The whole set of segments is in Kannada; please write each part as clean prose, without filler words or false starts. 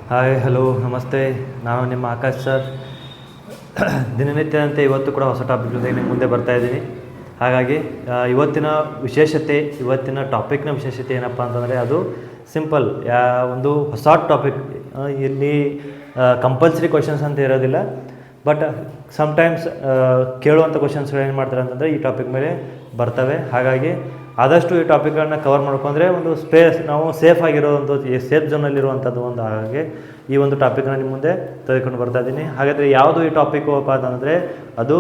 ಹಾಯ್ ಹಲೋ ನಮಸ್ತೆ. ನಾನು ನಿಮ್ಮ ಆಕಾಶ್ ಸರ್. ದಿನನಿತ್ಯದಂತೆ ಇವತ್ತು ಕೂಡ ಹೊಸ ಟಾಪಿಕ್ ಜೊತೆಗೆ ನಿಮ್ಮ ಮುಂದೆ ಬರ್ತಾಯಿದ್ದೀನಿ. ಹಾಗಾಗಿ ಇವತ್ತಿನ ಇವತ್ತಿನ ಟಾಪಿಕ್ನ ವಿಶೇಷತೆ ಏನಪ್ಪ ಅಂತಂದರೆ ಅದು ಸಿಂಪಲ್. ಒಂದು ಹೊಸ ಟಾಪಿಕ್. ಇಲ್ಲಿ ಕಂಪಲ್ಸರಿ ಕ್ವಶನ್ಸ್ ಅಂತ ಇರೋದಿಲ್ಲ, ಬಟ್ ಸಮ್ಟೈಮ್ಸ್ ಕೇಳುವಂಥ ಕ್ವಶನ್ಸ್ಗಳು ಏನು ಮಾಡ್ತಾರೆ ಅಂತಂದರೆ ಈ ಟಾಪಿಕ್ ಮೇಲೆ ಬರ್ತವೆ. ಹಾಗಾಗಿ ಆದಷ್ಟು ಈ ಟಾಪಿಕ್ಗಳನ್ನ ಕವರ್ ಮಾಡ್ಕೊಂಡ್ರೆ ಒಂದು ನಾವು ಸೇಫ್ ಆಗಿರೋವಂಥ ಸೇಫ್ ಝೋನಲ್ಲಿರುವಂಥದ್ದು ಒಂದು. ಹಾಗೆ ಈ ಒಂದು ಟಾಪಿಕ್ನ ನಿಮ್ಮ ಮುಂದೆ ತೆಗೆದುಕೊಂಡು ಬರ್ತಾ ಇದ್ದೀನಿ. ಹಾಗಾದರೆ ಯಾವುದು ಈ ಟಾಪಿಕ್ ಅಪ್ಪ ಅಂತಂದರೆ ಅದು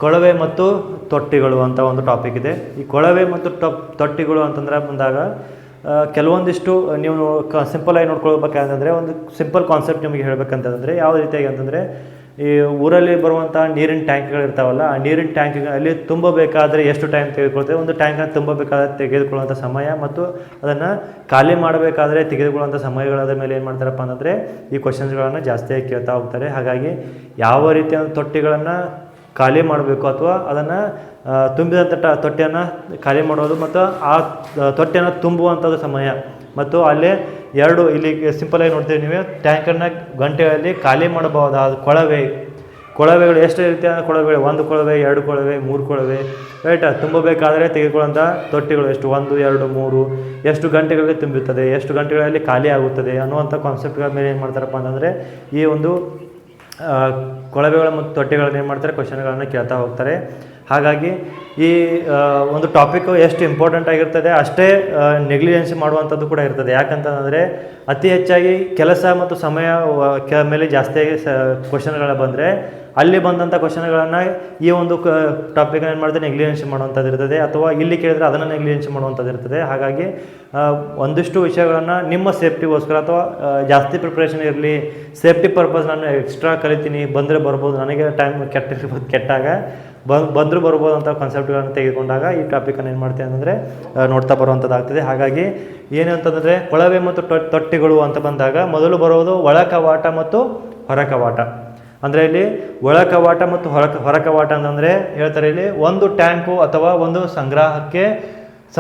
ಕೊಳವೆ ಮತ್ತು ತೊಟ್ಟಿಗಳು ಅಂತ ಒಂದು ಟಾಪಿಕ್ ಇದೆ. ಈ ಕೊಳವೆ ಮತ್ತು ತೊಟ್ಟಿಗಳು ಅಂತಂದ್ರೆ ಬಂದಾಗ ಕೆಲವೊಂದಿಷ್ಟು ನೀವು ಸಿಂಪಲಾಗಿ ನೋಡ್ಕೊಳ್ಬೇಕಂತಂದರೆ ಒಂದು ಸಿಂಪಲ್ ಕಾನ್ಸೆಪ್ಟ್ ನಿಮಗೆ ಹೇಳಬೇಕಂತಂದರೆ ಯಾವ ರೀತಿಯಾಗಿ ಅಂತಂದರೆ, ಈ ಊರಲ್ಲಿ ಬರುವಂಥ ನೀರಿನ ಟ್ಯಾಂಕ್ಗಳಿರ್ತಾವಲ್ಲ, ಆ ನೀರಿನ ಟ್ಯಾಂಕ್ಗಳಲ್ಲಿ ತುಂಬಬೇಕಾದ್ರೆ ಎಷ್ಟು ಟೈಮ್ ತೆಗೆದುಕೊಳ್ತೇವೆ, ಒಂದು ಟ್ಯಾಂಕನ್ನು ತುಂಬಬೇಕಾದ್ರೆ ತೆಗೆದುಕೊಳ್ಳುವಂಥ ಸಮಯ ಮತ್ತು ಅದನ್ನು ಖಾಲಿ ಮಾಡಬೇಕಾದ್ರೆ ತೆಗೆದುಕೊಳ್ಳುವಂಥ ಸಮಯಗಳಾದ ಮೇಲೆ ಏನು ಮಾಡ್ತಾರಪ್ಪ ಅಂತಂದರೆ ಈ ಕ್ವಶನ್ಸ್ಗಳನ್ನು ಜಾಸ್ತಿಯಾಗಿ ಕೇಳ್ತಾ ಹೋಗ್ತಾರೆ. ಹಾಗಾಗಿ ಯಾವ ರೀತಿಯ ತೊಟ್ಟಿಗಳನ್ನು ಖಾಲಿ ಮಾಡಬೇಕು ಅಥವಾ ಅದನ್ನು ತುಂಬಿದಂಥ ತೊಟ್ಟಿಯನ್ನು ಖಾಲಿ ಮಾಡೋದು ಮತ್ತು ಆ ತೊಟ್ಟಿಯನ್ನು ತುಂಬುವಂಥದ್ದು ಸಮಯ ಮತ್ತು ಅಲ್ಲೇ ಇಲ್ಲಿ ಸಿಂಪಲಾಗಿ ನೋಡ್ತೀವಿ ನೀವು, ಟ್ಯಾಂಕನ್ನು ಗಂಟೆಗಳಲ್ಲಿ ಖಾಲಿ ಮಾಡಬಹುದಾದ ಕೊಳವೆಗಳು ಎಷ್ಟು ರೀತಿಯ ಕೊಳವೆಗಳು, 1 ಕೊಳವೆ 2 ಕೊಳವೆ 3 ಕೊಳವೆ, ರೈಟ್. ತುಂಬಬೇಕಾದರೆ ತೆಗೆದುಕೊಳ್ಳುವಂಥ ತೊಟ್ಟಿಗಳು ಎಷ್ಟು, 1 2 3, ಎಷ್ಟು ಗಂಟೆಗಳಲ್ಲಿ ತುಂಬುತ್ತದೆ, ಎಷ್ಟು ಗಂಟೆಗಳಲ್ಲಿ ಖಾಲಿ ಆಗುತ್ತದೆ ಅನ್ನುವಂಥ ಕಾನ್ಸೆಪ್ಟ್ಗಳ ಮೇಲೆ ಏನು ಮಾಡ್ತಾರಪ್ಪ ಅಂತಂದರೆ ಈ ಒಂದು ಕೊಳವೆಗಳು ಮತ್ತು ತೊಟ್ಟಿಗಳನ್ನು ಏನು ಮಾಡ್ತಾರೆ ಕ್ವಶನ್ಗಳನ್ನು ಕೇಳ್ತಾ ಹೋಗ್ತಾರೆ. ಹಾಗಾಗಿ ಈ ಒಂದು ಟಾಪಿಕ್ಕು ಎಷ್ಟು ಇಂಪಾರ್ಟೆಂಟ್ ಆಗಿರ್ತದೆ ಅಷ್ಟೇ ನೆಗ್ಲಿಜೆನ್ಸಿ ಮಾಡುವಂಥದ್ದು ಕೂಡ ಇರ್ತದೆ. ಯಾಕಂತಂದರೆ ಅತಿ ಹೆಚ್ಚಾಗಿ ಕೆಲಸ ಮತ್ತು ಸಮಯ ಮೇಲೆ ಜಾಸ್ತಿಯಾಗಿ ಕ್ವಶನ್ಗಳು ಬಂದರೆ ಅಲ್ಲಿ ಬಂದಂಥ ಕ್ವಶನ್ಗಳನ್ನು ಈ ಒಂದು ಟಾಪಿಕ್ನ ಏನು ಮಾಡ್ತಾರೆ ನೆಗ್ಲಿಜೆನ್ಸಿ ಮಾಡುವಂಥದ್ದು ಇರ್ತದೆ, ಅಥವಾ ಇಲ್ಲಿ ಕೇಳಿದ್ರೆ ಅದನ್ನು ನೆಗ್ಲಿಜೆನ್ಸಿ ಮಾಡುವಂಥದ್ದು ಇರ್ತದೆ. ಹಾಗಾಗಿ ಒಂದಿಷ್ಟು ವಿಷಯಗಳನ್ನು ನಿಮ್ಮ ಸೇಫ್ಟಿಗೋಸ್ಕರ ಅಥವಾ ಜಾಸ್ತಿ ಪ್ರಿಪ್ರೇಷನ್ ಇರಲಿ, ಸೇಫ್ಟಿ ಪರ್ಪಸ್ ನಾನು ಎಕ್ಸ್ಟ್ರಾ ಕಲಿತೀನಿ, ಬಂದರೆ ಬರ್ಬೋದು, ನನಗೆ ಟೈಮ್ ಕೆಟ್ಟಾಗ ಬಂದರೂ ಬರ್ಬೋದು ಅಂತ ಕಾನ್ಸೆಪ್ಟ್ಗಳನ್ನು ತೆಗೆದುಕೊಂಡಾಗ ಈ ಟಾಪಿಕನ್ನು ಏನು ಮಾಡ್ತೀವಿ ಅಂತಂದರೆ ನೋಡ್ತಾ ಬರುವಂಥದ್ದಾಗ್ತದೆ. ಹಾಗಾಗಿ ಏನು ಅಂತಂದರೆ ಕೊಳವೆ ಮತ್ತು ತೊಟ್ಟಿಗಳು ಅಂತ ಬಂದಾಗ ಮೊದಲು ಬರೋದು ಒಳ ಕವಾಟ ಮತ್ತು ಹೊರ ಕವಾಟ. ಅಂದರೆ ಇಲ್ಲಿ ಒಳ ಕವಾಟ ಮತ್ತು ಹೊರ ಕವಾಟ ಅಂತಂದರೆ ಹೇಳ್ತಾರೆ, ಇಲ್ಲಿ ಒಂದು ಟ್ಯಾಂಕು ಅಥವಾ ಒಂದು ಸಂಗ್ರಹಕ್ಕೆ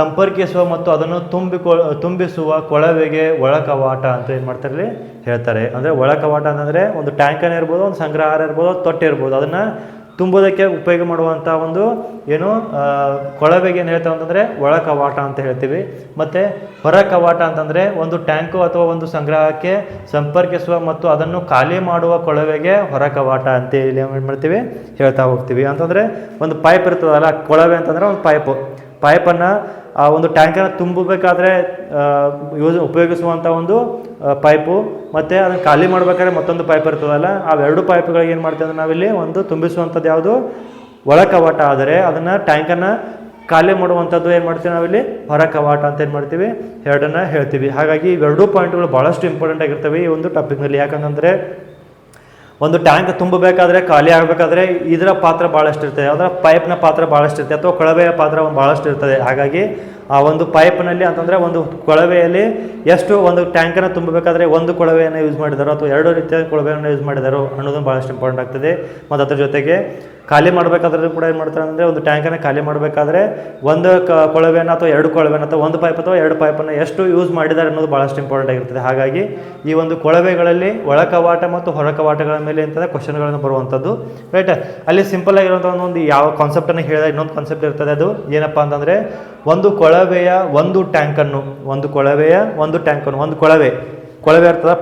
ಸಂಪರ್ಕಿಸುವ ಮತ್ತು ಅದನ್ನು ತುಂಬಿಸುವ ಕೊಳವೆಗೆ ಒಳ ಕವಾಟ ಅಂತ ಏನು ಮಾಡ್ತಾರೆ ಇಲ್ಲಿ ಹೇಳ್ತಾರೆ. ಅಂದರೆ ಒಳ ಕವಾಟ ಅಂತಂದರೆ ಒಂದು ಟ್ಯಾಂಕನ್ನು ಇರ್ಬೋದು, ಒಂದು ಸಂಗ್ರಹಾರ ಇರ್ಬೋದು, ತೊಟ್ಟಿ ಇರ್ಬೋದು, ಅದನ್ನು ತುಂಬುವುದಕ್ಕೆ ಉಪಯೋಗ ಮಾಡುವಂಥ ಒಂದು ಏನು ಕೊಳವೆಗೆ ಏನು ಹೇಳ್ತೇವೆ ಅಂತಂದರೆ ಒಳ ಕವಾಟ ಅಂತ ಹೇಳ್ತೀವಿ. ಮತ್ತು ಹೊರ ಕವಾಟ ಅಂತಂದರೆ ಒಂದು ಟ್ಯಾಂಕು ಅಥವಾ ಒಂದು ಸಂಗ್ರಹಕ್ಕೆ ಸಂಪರ್ಕಿಸುವ ಮತ್ತು ಅದನ್ನು ಖಾಲಿ ಮಾಡುವ ಕೊಳವೆಗೆ ಹೊರ ಕವಾಟ ಅಂತ ಇಲ್ಲಿ ಏನು ಮಾಡ್ತೀವಿ ಹೇಳ್ತಾ ಹೋಗ್ತೀವಿ. ಅಂತಂದರೆ ಒಂದು ಪೈಪ್ ಇರ್ತದಲ್ಲ, ಕೊಳವೆ ಅಂತಂದರೆ ಒಂದು ಪೈಪನ್ನು ಆ ಒಂದು ಟ್ಯಾಂಕನ್ನು ತುಂಬಬೇಕಾದ್ರೆ ಉಪಯೋಗಿಸುವಂಥ ಒಂದು ಪೈಪು, ಮತ್ತು ಅದನ್ನು ಖಾಲಿ ಮಾಡ್ಬೇಕಾದ್ರೆ ಮತ್ತೊಂದು ಪೈಪ್ ಇರ್ತದಲ್ಲ, ಅವೆರಡು ಪೈಪ್ಗಳಿಗೆ ಏನು ಮಾಡ್ತೀವಿ ಅಂದರೆ ನಾವಿಲ್ಲಿ ಒಂದು ತುಂಬಿಸುವಂಥದ್ದು ಯಾವುದು ಒಳ ಕವಾಟ ಆದರೆ ಅದನ್ನು ಟ್ಯಾಂಕನ್ನು ಖಾಲಿ ಮಾಡುವಂಥದ್ದು ಏನು ಮಾಡ್ತೀವಿ ನಾವಿಲ್ಲಿ ಹೊರ ಕವಾಟ ಅಂತ ಏನು ಮಾಡ್ತೀವಿ ಎರಡನ್ನು ಹೇಳ್ತೀವಿ. ಹಾಗಾಗಿ ಇವೆರಡೂ ಪಾಯಿಂಟ್ಗಳು ಭಾಳಷ್ಟು ಇಂಪಾರ್ಟೆಂಟ್ ಆಗಿರ್ತವೆ ಈ ಒಂದು ಟಾಪಿಕ್ನಲ್ಲಿ. ಯಾಕಂತಂದರೆ ಒಂದು ಟ್ಯಾಂಕ್ ತುಂಬಬೇಕಾದ್ರೆ ಖಾಲಿ ಆಗಬೇಕಾದ್ರೆ ಇದರ ಪಾತ್ರ ಭಾಳಷ್ಟು ಇರ್ತದೆ, ಅದರ ಪೈಪ್ನ ಪಾತ್ರ ಭಾಳಷ್ಟು ಇರ್ತದೆ, ಅಥವಾ ಕೊಳವೆಯ ಪಾತ್ರ ಭಾಳಷ್ಟು ಇರ್ತದೆ. ಹಾಗಾಗಿ ಆ ಒಂದು ಪೈಪ್ನಲ್ಲಿ ಅಂತಂದರೆ ಒಂದು ಕೊಳವೆಯಲ್ಲಿ ಎಷ್ಟು ಒಂದು ಟ್ಯಾಂಕನ್ನು ತುಂಬಬೇಕಾದ್ರೆ ಒಂದು ಕೊಳವೆಯನ್ನು ಯೂಸ್ ಮಾಡಿದಾರೋ ಅಥವಾ 2 ರೀತಿಯ ಕೊಳವೆಯನ್ನು ಯೂಸ್ ಮಾಡಿದಾರೋ ಅನ್ನೋದು ಭಾಳಷ್ಟು ಇಂಪಾರ್ಟೆಂಟ್ ಆಗ್ತದೆ. ಮತ್ತು ಅದ್ರ ಜೊತೆಗೆ ಖಾಲಿ ಮಾಡಬೇಕಾದ್ರೂ ಕೂಡ ಏನು ಮಾಡ್ತಾರೆ ಅಂದರೆ ಒಂದು ಟ್ಯಾಂಕನ್ನು ಖಾಲಿ ಮಾಡಬೇಕಾದ್ರೆ ಒಂದು ಕೊಳವೆಯನ್ನು ಅಥವಾ 2 ಕೊಳವೆಯನ್ನು ಅಥವಾ ಒಂದು ಪೈಪ್ ಅಥವಾ 2 ಪೈಪನ್ನು ಎಷ್ಟು ಯೂಸ್ ಮಾಡಿದ್ದಾರೆ ಅನ್ನೋದು ಭಾಳಷ್ಟು ಇಂಪಾರ್ಟೆಂಟ್ ಆಗಿರ್ತದೆ. ಹಾಗಾಗಿ ಈ ಒಂದು ಕೊಳವೆಗಳಲ್ಲಿ ಒಳ ಕವಾಟ ಮತ್ತು ಹೊರ ಕವಾಟಗಳ ಮೇಲೆ ಅಂತಂದರೆ ಕ್ವಶನ್ಗಳನ್ನು ಬರುವಂಥದ್ದು, ರೈಟ್. ಅಲ್ಲಿ ಸಿಂಪಲ್ ಆಗಿರುವಂಥ ಒಂದು ಯಾವ ಕಾನ್ಸೆಪ್ಟನ್ನು ಹೇಳಿದ ಇನ್ನೊಂದು ಕಾನ್ಸೆಪ್ಟ್ ಇರ್ತದೆ. ಅದು ಏನಪ್ಪ ಅಂತಂದರೆ ಒಂದು ಕೊಳವೆಯ ಒಂದು ಟ್ಯಾಂಕನ್ನು ಒಂದು ಕೊಳವೆ ಇರ್ತದೆ,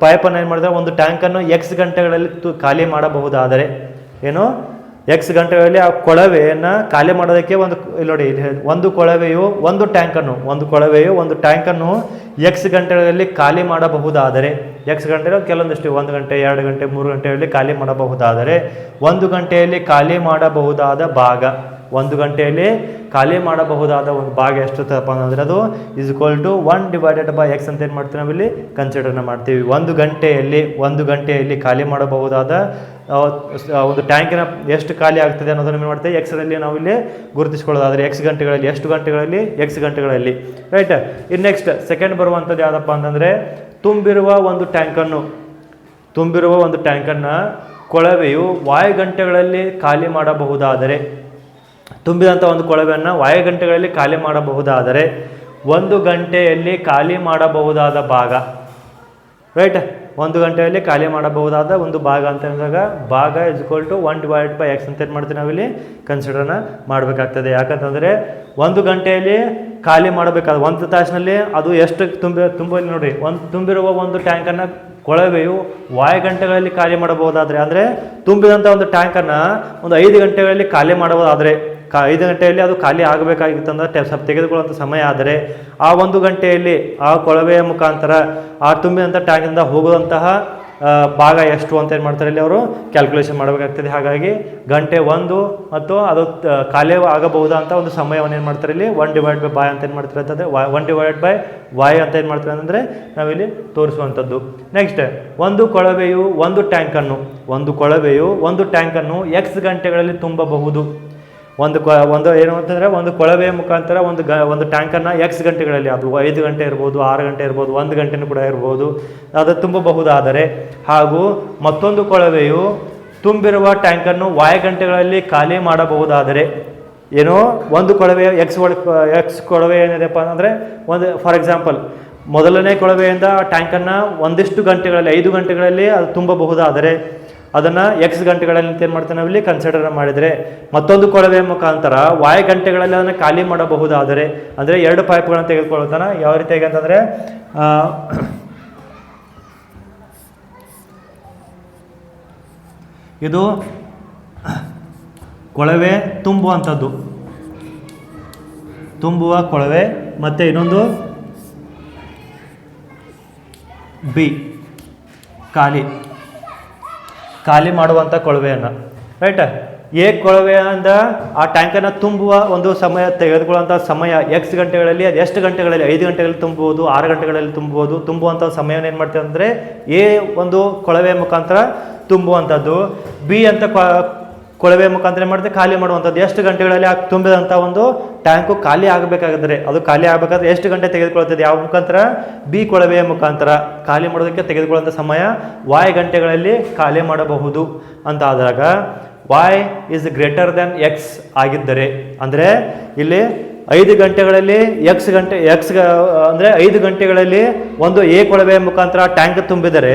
ಪೈಪನ್ನು ಏನು ಮಾಡಿದ್ರೆ ಒಂದು ಟ್ಯಾಂಕನ್ನು X ಗಂಟೆಗಳಲ್ಲಿ ಖಾಲಿ ಮಾಡಬಹುದಾದರೆ ಏನು X ಗಂಟೆಗಳಲ್ಲಿ ಆ ಕೊಳವೆಯನ್ನು ಖಾಲಿ ಮಾಡೋದಕ್ಕೆ ಒಂದು ಕೊಳವೆಯು ಒಂದು ಟ್ಯಾಂಕನ್ನು X ಗಂಟೆಗಳಲ್ಲಿ ಖಾಲಿ ಮಾಡಬಹುದಾದರೆ, X ಗಂಟೆಗಳು ಕೆಲವೊಂದಿಷ್ಟು 1 ಗಂಟೆ 2 ಗಂಟೆ 3 ಗಂಟೆಯಲ್ಲಿ ಖಾಲಿ ಮಾಡಬಹುದಾದರೆ 1 ಗಂಟೆಯಲ್ಲಿ ಖಾಲಿ ಮಾಡಬಹುದಾದ ಭಾಗ, 1 ಗಂಟೆಯಲ್ಲಿ ಖಾಲಿ ಮಾಡಬಹುದಾದ ಒಂದು ಭಾಗ ಎಷ್ಟು ತಪ್ಪ ಅಂದರೆ ಅದು =1/X ಅಂತ ಏನು ಮಾಡ್ತೀವಿ ನಾವಿಲ್ಲಿ ಕನ್ಸಿಡರ್ನ ಮಾಡ್ತೀವಿ. 1 ಗಂಟೆಯಲ್ಲಿ ಖಾಲಿ ಮಾಡಬಹುದಾದ ಒಂದು ಟ್ಯಾಂಕಿನ ಎಷ್ಟು ಖಾಲಿ ಆಗ್ತದೆ ಅನ್ನೋದನ್ನು ಏನು ಮಾಡ್ತೀವಿ ಎಕ್ಸ್ರಲ್ಲಿ ನಾವಿಲ್ಲಿ ಗುರುತಿಸ್ಕೊಳ್ಳೋದಾದರೆ X ಗಂಟೆಗಳಲ್ಲಿ, ಎಷ್ಟು ಗಂಟೆಗಳಲ್ಲಿ X ಗಂಟೆಗಳಲ್ಲಿ, ರೈಟ್. ಇನ್ನು ನೆಕ್ಸ್ಟ್ ಸೆಕೆಂಡ್ ಬರುವಂಥದ್ದು ಯಾವುದಪ್ಪ ಅಂತಂದರೆ ತುಂಬಿರುವ ಒಂದು ಟ್ಯಾಂಕನ್ನು ಕೊಳವೆಯು ವಾಯುಗಂಟೆಗಳಲ್ಲಿ ಖಾಲಿ ಮಾಡಬಹುದಾದರೆ, ತುಂಬಿದಂಥ ಒಂದು ಕೊಳವೆಯನ್ನು ವಾಯುಗಂಟೆಗಳಲ್ಲಿ ಖಾಲಿ ಮಾಡಬಹುದಾದರೆ 1 ಗಂಟೆಯಲ್ಲಿ ಖಾಲಿ ಮಾಡಬಹುದಾದ ಭಾಗ, ರೈಟ್. 1 ಗಂಟೆಯಲ್ಲಿ ಖಾಲಿ ಮಾಡಬಹುದಾದ ಒಂದು ಭಾಗ ಅಂತ ಹೇಳಿದಾಗ ಭಾಗ = 1/x ಅಂತ ಏನು ಮಾಡ್ತೀವಿ ನಾವಿಲ್ಲಿ ಕನ್ಸಿಡರ್ನ ಮಾಡಬೇಕಾಗ್ತದೆ. ಯಾಕಂತಂದರೆ 1 ಗಂಟೆಯಲ್ಲಿ ಖಾಲಿ ಮಾಡಬೇಕಾದ 1 ತಾಸಿನಲ್ಲಿ ಅದು ಎಷ್ಟು ತುಂಬಲಿ ನೋಡಿರಿ, ತುಂಬಿರುವ ಒಂದು ಟ್ಯಾಂಕನ್ನು ಕೊಳವೆಯು ವಾಯು ಗಂಟೆಗಳಲ್ಲಿ ಖಾಲಿ ಮಾಡಬಹುದಾದರೆ, ಅಂದರೆ ತುಂಬಿದಂಥ ಒಂದು ಟ್ಯಾಂಕನ್ನು ಒಂದು 5 ಗಂಟೆಗಳಲ್ಲಿ ಖಾಲಿ ಮಾಡಬಹುದಾದರೆ 5 ಗಂಟೆಯಲ್ಲಿ ಅದು ಖಾಲಿ ಆಗಬೇಕಾಗಿತ್ತಂದ್ರೆ ಸ್ವಲ್ಪ ತೆಗೆದುಕೊಳ್ಳುವಂಥ ಸಮಯ ಆದರೆ ಆ 1 ಗಂಟೆಯಲ್ಲಿ ಆ ಕೊಳವೆಯ ಮುಖಾಂತರ ಆ ತುಂಬಿದಂಥ ಟ್ಯಾಂಕಿಂದ ಹೋಗುವಂತಹ ಭಾಗ ಎಷ್ಟು ಅಂತ ಏನು ಮಾಡ್ತಾರೆ ಇಲ್ಲಿ ಅವರು ಕ್ಯಾಲ್ಕುಲೇಷನ್ ಮಾಡಬೇಕಾಗ್ತದೆ. ಹಾಗಾಗಿ ಗಂಟೆ 1 ಮತ್ತು ಅದು ಖಾಲಿ ಆಗಬಹುದಂಥ ಒಂದು ಸಮಯವನ್ನು ಏನು ಮಾಡ್ತಾರೆ ಇಲ್ಲಿ 1/y ಅಂತ ಏನು ಮಾಡ್ತಾರೆ ಅಂತಂದರೆ 1/y ಅಂತ ಏನು ಮಾಡ್ತಾರೆ ಅಂದರೆ ನಾವಿಲ್ಲಿ ತೋರಿಸುವಂಥದ್ದು. ನೆಕ್ಸ್ಟ್, ಒಂದು ಕೊಳವೆಯು ಒಂದು ಟ್ಯಾಂಕನ್ನು x ಗಂಟೆಗಳಲ್ಲಿ ತುಂಬಬಹುದು. ಒಂದು ಏನು ಅಂತಂದರೆ ಒಂದು ಕೊಳವೆಯ ಮುಖಾಂತರ ಒಂದು ಟ್ಯಾಂಕನ್ನು x ಗಂಟೆಗಳಲ್ಲಿ, ಅದು 5 ಗಂಟೆ ಇರ್ಬೋದು, 6 ಗಂಟೆ ಇರ್ಬೋದು, 1 ಗಂಟೆನೂ ಕೂಡ ಇರ್ಬೋದು, ಅದು ತುಂಬಬಹುದಾದರೆ, ಹಾಗೂ ಮತ್ತೊಂದು ಕೊಳವೆಯು ತುಂಬಿರುವ ಟ್ಯಾಂಕನ್ನು y ಗಂಟೆಗಳಲ್ಲಿ ಖಾಲಿ ಮಾಡಬಹುದಾದರೆ, ಏನೋ ಒಂದು ಕೊಳವೆಯ ಎಕ್ಸ್ ಕೊಳವೆ ಏನಿದೆಪ್ಪ ಅಂದರೆ ಫಾರ್ ಎಕ್ಸಾಂಪಲ್ ಮೊದಲನೇ ಕೊಳವೆಯಿಂದ ಟ್ಯಾಂಕನ್ನು ಒಂದಿಷ್ಟು ಗಂಟೆಗಳಲ್ಲಿ 5 ಗಂಟೆಗಳಲ್ಲಿ ಅದು ತುಂಬಬಹುದಾದರೆ ಅದನ್ನು x ಗಂಟೆಗಳಲ್ಲಿ ಏನು ಮಾಡ್ತಾನೆ ನಾವಿಲ್ಲಿ ಕನ್ಸಿಡರ್ ಮಾಡಿದರೆ, ಮತ್ತೊಂದು ಕೊಳವೆಯ ಮುಖಾಂತರ y ಗಂಟೆಗಳಲ್ಲಿ ಅದನ್ನು ಖಾಲಿ ಮಾಡಬಹುದಾದರೆ, ಅಂದರೆ 2 ಪೈಪ್ಗಳನ್ನು ತೆಗೆದುಕೊಳ್ತಾನೆ. ಯಾವ ರೀತಿಯಾಗಿ ಅಂತಂದರೆ ಇದು ಕೊಳವೆ ತುಂಬುವ ಕೊಳವೆ, ಮತ್ತು ಇನ್ನೊಂದು ಬಿ ಖಾಲಿ ಮಾಡುವಂಥ ಕೊಳವೆಯನ್ನು, ರೈಟ್. ಎ ಕೊಳವೆಯಿಂದ ಆ ಟ್ಯಾಂಕನ್ನು ತುಂಬುವ ಒಂದು ಸಮಯ ತೆಗೆದುಕೊಳ್ಳುವಂಥ ಸಮಯ x ಗಂಟೆಗಳಲ್ಲಿ, ಅದು ಎಷ್ಟು ಗಂಟೆಗಳಲ್ಲಿ 5 ಗಂಟೆಗಳಲ್ಲಿ ತುಂಬಬಹುದು, 6 ಗಂಟೆಗಳಲ್ಲಿ ತುಂಬುವಂಥ ಸಮಯವನ್ನು ಏನು ಮಾಡ್ತೀವಿ ಅಂದರೆ ಎ ಒಂದು ಕೊಳವೆಯ ಮುಖಾಂತರ ತುಂಬುವಂಥದ್ದು, ಬಿ ಅಂತ ಕೊಳವೆಯ ಮುಖಾಂತರ ಏನು ಮಾಡ್ತೀವಿ ಖಾಲಿ ಮಾಡುವಂಥದ್ದು. ಎಷ್ಟು ಗಂಟೆಗಳಲ್ಲಿ ತುಂಬಿದಂಥ ಒಂದು ಟ್ಯಾಂಕು ಖಾಲಿ ಆಗಬೇಕಾಗಿದ್ದರೆ, ಅದು ಖಾಲಿ ಆಗಬೇಕಾದ್ರೆ ಎಷ್ಟು ಗಂಟೆ ತೆಗೆದುಕೊಳ್ತದೆ, ಯಾವ ಮುಖಾಂತರ ಬಿ ಕೊಳವೆಯ ಮುಖಾಂತರ ಖಾಲಿ ಮಾಡೋದಕ್ಕೆ ತೆಗೆದುಕೊಳ್ಳುವಂಥ ಸಮಯ y ಗಂಟೆಗಳಲ್ಲಿ ಖಾಲಿ ಮಾಡಬಹುದು ಅಂತ ಆದಾಗ y > x ಆಗಿದ್ದರೆ, ಅಂದರೆ ಇಲ್ಲಿ 5 ಗಂಟೆಗಳಲ್ಲಿ x ಅಂದರೆ 5 ಗಂಟೆಗಳಲ್ಲಿ ಒಂದು ಎ ಕೊಳವೆಯ ಮುಖಾಂತರ ಟ್ಯಾಂಕ್ ತುಂಬಿದರೆ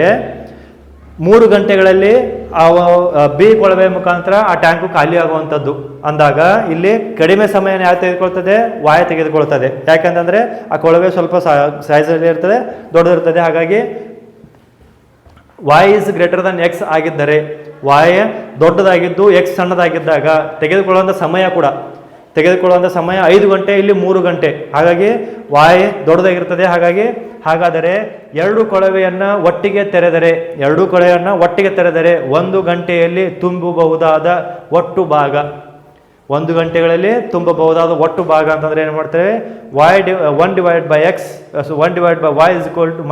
3 ಗಂಟೆಗಳಲ್ಲಿ ಬಿ ಕೊಳವೆಯ ಮುಖಾಂತರ ಆ ಟ್ಯಾಂಕು ಖಾಲಿ ಆಗುವಂಥದ್ದು ಅಂದಾಗ ಇಲ್ಲಿ ಕಡಿಮೆ ಸಮಯನ ಯಾರು ತೆಗೆದುಕೊಳ್ತದೆ, ವಾಯು ತೆಗೆದುಕೊಳ್ತದೆ. ಯಾಕಂತಂದರೆ ಆ ಕೊಳವೆ ಸ್ವಲ್ಪ ಸೈಜಲ್ಲಿ ಇರ್ತದೆ, ದೊಡ್ಡದಿರ್ತದೆ. ಹಾಗಾಗಿ y > x ಆಗಿದ್ದರೆ, y ದೊಡ್ಡದಾಗಿದ್ದು x ಸಣ್ಣದಾಗಿದ್ದಾಗ ತೆಗೆದುಕೊಳ್ಳುವಂಥ ಸಮಯ 5 ಗಂಟೆ, ಇಲ್ಲಿ 3 ಗಂಟೆ. ಹಾಗಾಗಿ y ದೊಡ್ಡದಾಗಿರ್ತದೆ. ಹಾಗಾದರೆ 2 ಕೊಳವೆಯನ್ನು ಒಟ್ಟಿಗೆ ತೆರೆದರೆ 1 ಗಂಟೆಯಲ್ಲಿ ತುಂಬಬಹುದಾದ ಒಟ್ಟು ಭಾಗ, 1 ಗಂಟೆಗಳಲ್ಲಿ ತುಂಬಬಹುದಾದ ಒಟ್ಟು ಭಾಗ ಅಂತಂದರೆ ಏನು ಮಾಡ್ತೇವೆ, 1/x =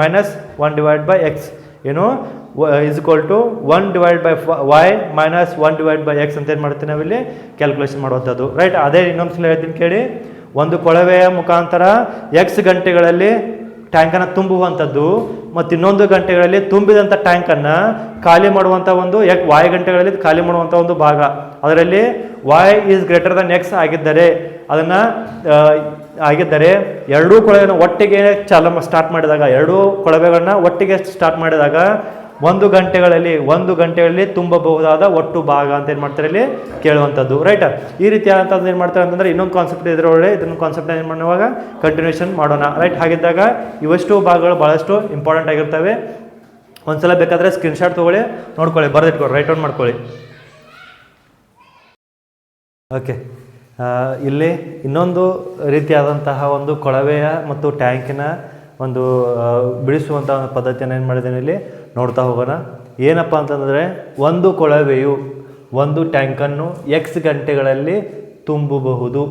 -1/x ಏನು (1/y - 1/x) ಅಂತ ಏನು ಮಾಡ್ತೀವಿ ನಾವಿಲ್ಲಿ ಕ್ಯಾಲ್ಕುಲೇಷನ್ ಮಾಡುವಂಥದ್ದು, ರೈಟ್. ಅದೇ ಇನ್ನೊಂದು ಸಲ ಹೇಳ್ತೀನಿ ಕೇಳಿ. ಒಂದು ಕೊಳವೆಯ ಮುಖಾಂತರ x ಗಂಟೆಗಳಲ್ಲಿ ಟ್ಯಾಂಕನ್ನು ತುಂಬುವಂಥದ್ದು ಮತ್ತು ಇನ್ನೊಂದು ಗಂಟೆಗಳಲ್ಲಿ ತುಂಬಿದಂಥ ಟ್ಯಾಂಕನ್ನು ಖಾಲಿ ಮಾಡುವಂಥ ಒಂದು y ಗಂಟೆಗಳಲ್ಲಿ ಖಾಲಿ ಮಾಡುವಂಥ ಒಂದು ಭಾಗ, ಅದರಲ್ಲಿ y > x ಆಗಿದ್ದರೆ ಎರಡೂ ಕೊಳವೆಯನ್ನು ಒಟ್ಟಿಗೆ ಸ್ಟಾರ್ಟ್ ಮಾಡಿದಾಗ, ಎರಡೂ ಕೊಳವೆಗಳನ್ನ ಒಟ್ಟಿಗೆ ಸ್ಟಾರ್ಟ್ ಮಾಡಿದಾಗ 1 ಗಂಟೆಗಳಲ್ಲಿ ತುಂಬಬಹುದಾದ ಒಟ್ಟು ಭಾಗ ಅಂತ ಏನು ಮಾಡ್ತಾರೆ ಇಲ್ಲಿ ಕೇಳುವಂಥದ್ದು, ರೈಟ್. ಈ ರೀತಿಯಾದಂಥದ್ದು ಏನು ಮಾಡ್ತಾರೆ ಅಂತಂದರೆ ಇನ್ನೊಂದು ಕಾನ್ಸೆಪ್ಟ್ ಇದರೊಳಗೆ, ಇದನ್ನು ಕಾನ್ಸೆಪ್ಟ್ ಏನು ಮಾಡುವಾಗ ಕಂಟಿನ್ಯೂಷನ್ ಮಾಡೋಣ, ರೈಟ್. ಹಾಗಿದ್ದಾಗ ಇವಷ್ಟು ಭಾಗಗಳು ಭಾಳಷ್ಟು ಇಂಪಾರ್ಟೆಂಟ್ ಆಗಿರ್ತವೆ. ಒಂದ್ಸಲ ಬೇಕಾದರೆ ಸ್ಕ್ರೀನ್ಶಾಟ್ ತೊಗೊಳ್ಳಿ, ನೋಡ್ಕೊಳ್ಳಿ, ಬರೆದಿಟ್ಕೊಳ್ಳಿ, ರೈಟ್ ಔಟ್ ಮಾಡ್ಕೊಳ್ಳಿ. ಓಕೆ, ಇಲ್ಲಿ ಇನ್ನೊಂದು ರೀತಿಯಾದಂತಹ ಒಂದು ಕೊಳವೆಯ ಮತ್ತು ಟ್ಯಾಂಕಿನ ಒಂದು ಬಿಡಿಸುವಂಥ ಪದ್ಧತಿಯನ್ನು ಏನು ಮಾಡಿದ್ದೇನೆ ಇಲ್ಲಿ ನೋಡ್ತಾ ಹೋಗೋಣ. ಏನಪ್ಪ ಅಂತಂದರೆ, ಒಂದು ಕೊಳವೆಯು ಒಂದು ಟ್ಯಾಂಕನ್ನು x ಗಂಟೆಗಳಲ್ಲಿ ತುಂಬಬಹುದು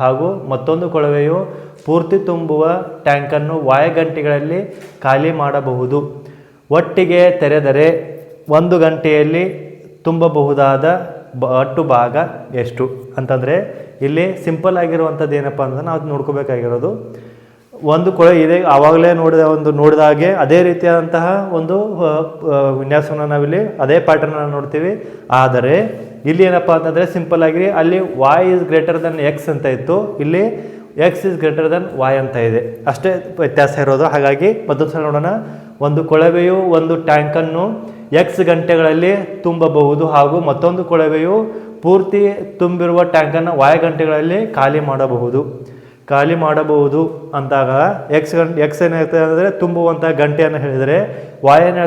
ಹಾಗೂ ಮತ್ತೊಂದು ಕೊಳವೆಯು ಪೂರ್ತಿ ತುಂಬುವ ಟ್ಯಾಂಕನ್ನು y ಗಂಟೆಗಳಲ್ಲಿ ಖಾಲಿ ಮಾಡಬಹುದು. ಒಟ್ಟಿಗೆ ತೆರೆದರೆ 1 ಗಂಟೆಯಲ್ಲಿ ತುಂಬಬಹುದಾದ ಒಟ್ಟು ಭಾಗ ಎಷ್ಟು ಅಂತಂದರೆ, ಇಲ್ಲಿ ಸಿಂಪಲ್ ಆಗಿರುವಂಥದ್ದು ಏನಪ್ಪ ಅಂತಂದ್ರೆ ನಾವು ನೋಡ್ಕೋಬೇಕಾಗಿರೋದು, ಒಂದು ಕೊಳವೆ ಇದೆ, ಆವಾಗಲೇ ನೋಡಿದ ಹಾಗೆ ಅದೇ ರೀತಿಯಾದಂತಹ ಒಂದು ವಿನ್ಯಾಸವನ್ನು ನಾವಿಲ್ಲಿ ಅದೇ ಪ್ಯಾಟರ್ನನ್ನು ನೋಡ್ತೀವಿ. ಆದರೆ ಇಲ್ಲಿ ಏನಪ್ಪ ಅಂತಂದರೆ ಸಿಂಪಲ್ ಆಗಿ ಅಲ್ಲಿ y > x ಅಂತ ಇತ್ತು, ಇಲ್ಲಿ x > y ಅಂತ ಇದೆ, ಅಷ್ಟೇ ವ್ಯತ್ಯಾಸ ಇರೋದು. ಹಾಗಾಗಿ ಮತ್ತೊಂದು ಸಲ ನೋಡೋಣ. ಒಂದು ಕೊಳವೆಯು ಒಂದು ಟ್ಯಾಂಕನ್ನು ಎಕ್ಸ್ ಗಂಟೆಗಳಲ್ಲಿ ತುಂಬಬಹುದು ಹಾಗೂ ಮತ್ತೊಂದು ಕೊಳವೆಯು ಪೂರ್ತಿ ತುಂಬಿರುವ ಟ್ಯಾಂಕನ್ನು y ಗಂಟೆಗಳಲ್ಲಿ ಖಾಲಿ ಮಾಡಬಹುದು ಅಂದಾಗ ಎಕ್ಸ್ ಏನಾಗ್ತದೆ ಅಂದರೆ ತುಂಬುವಂಥ ಗಂಟೆಯನ್ನು ಹೇಳಿದರೆ y ಏನು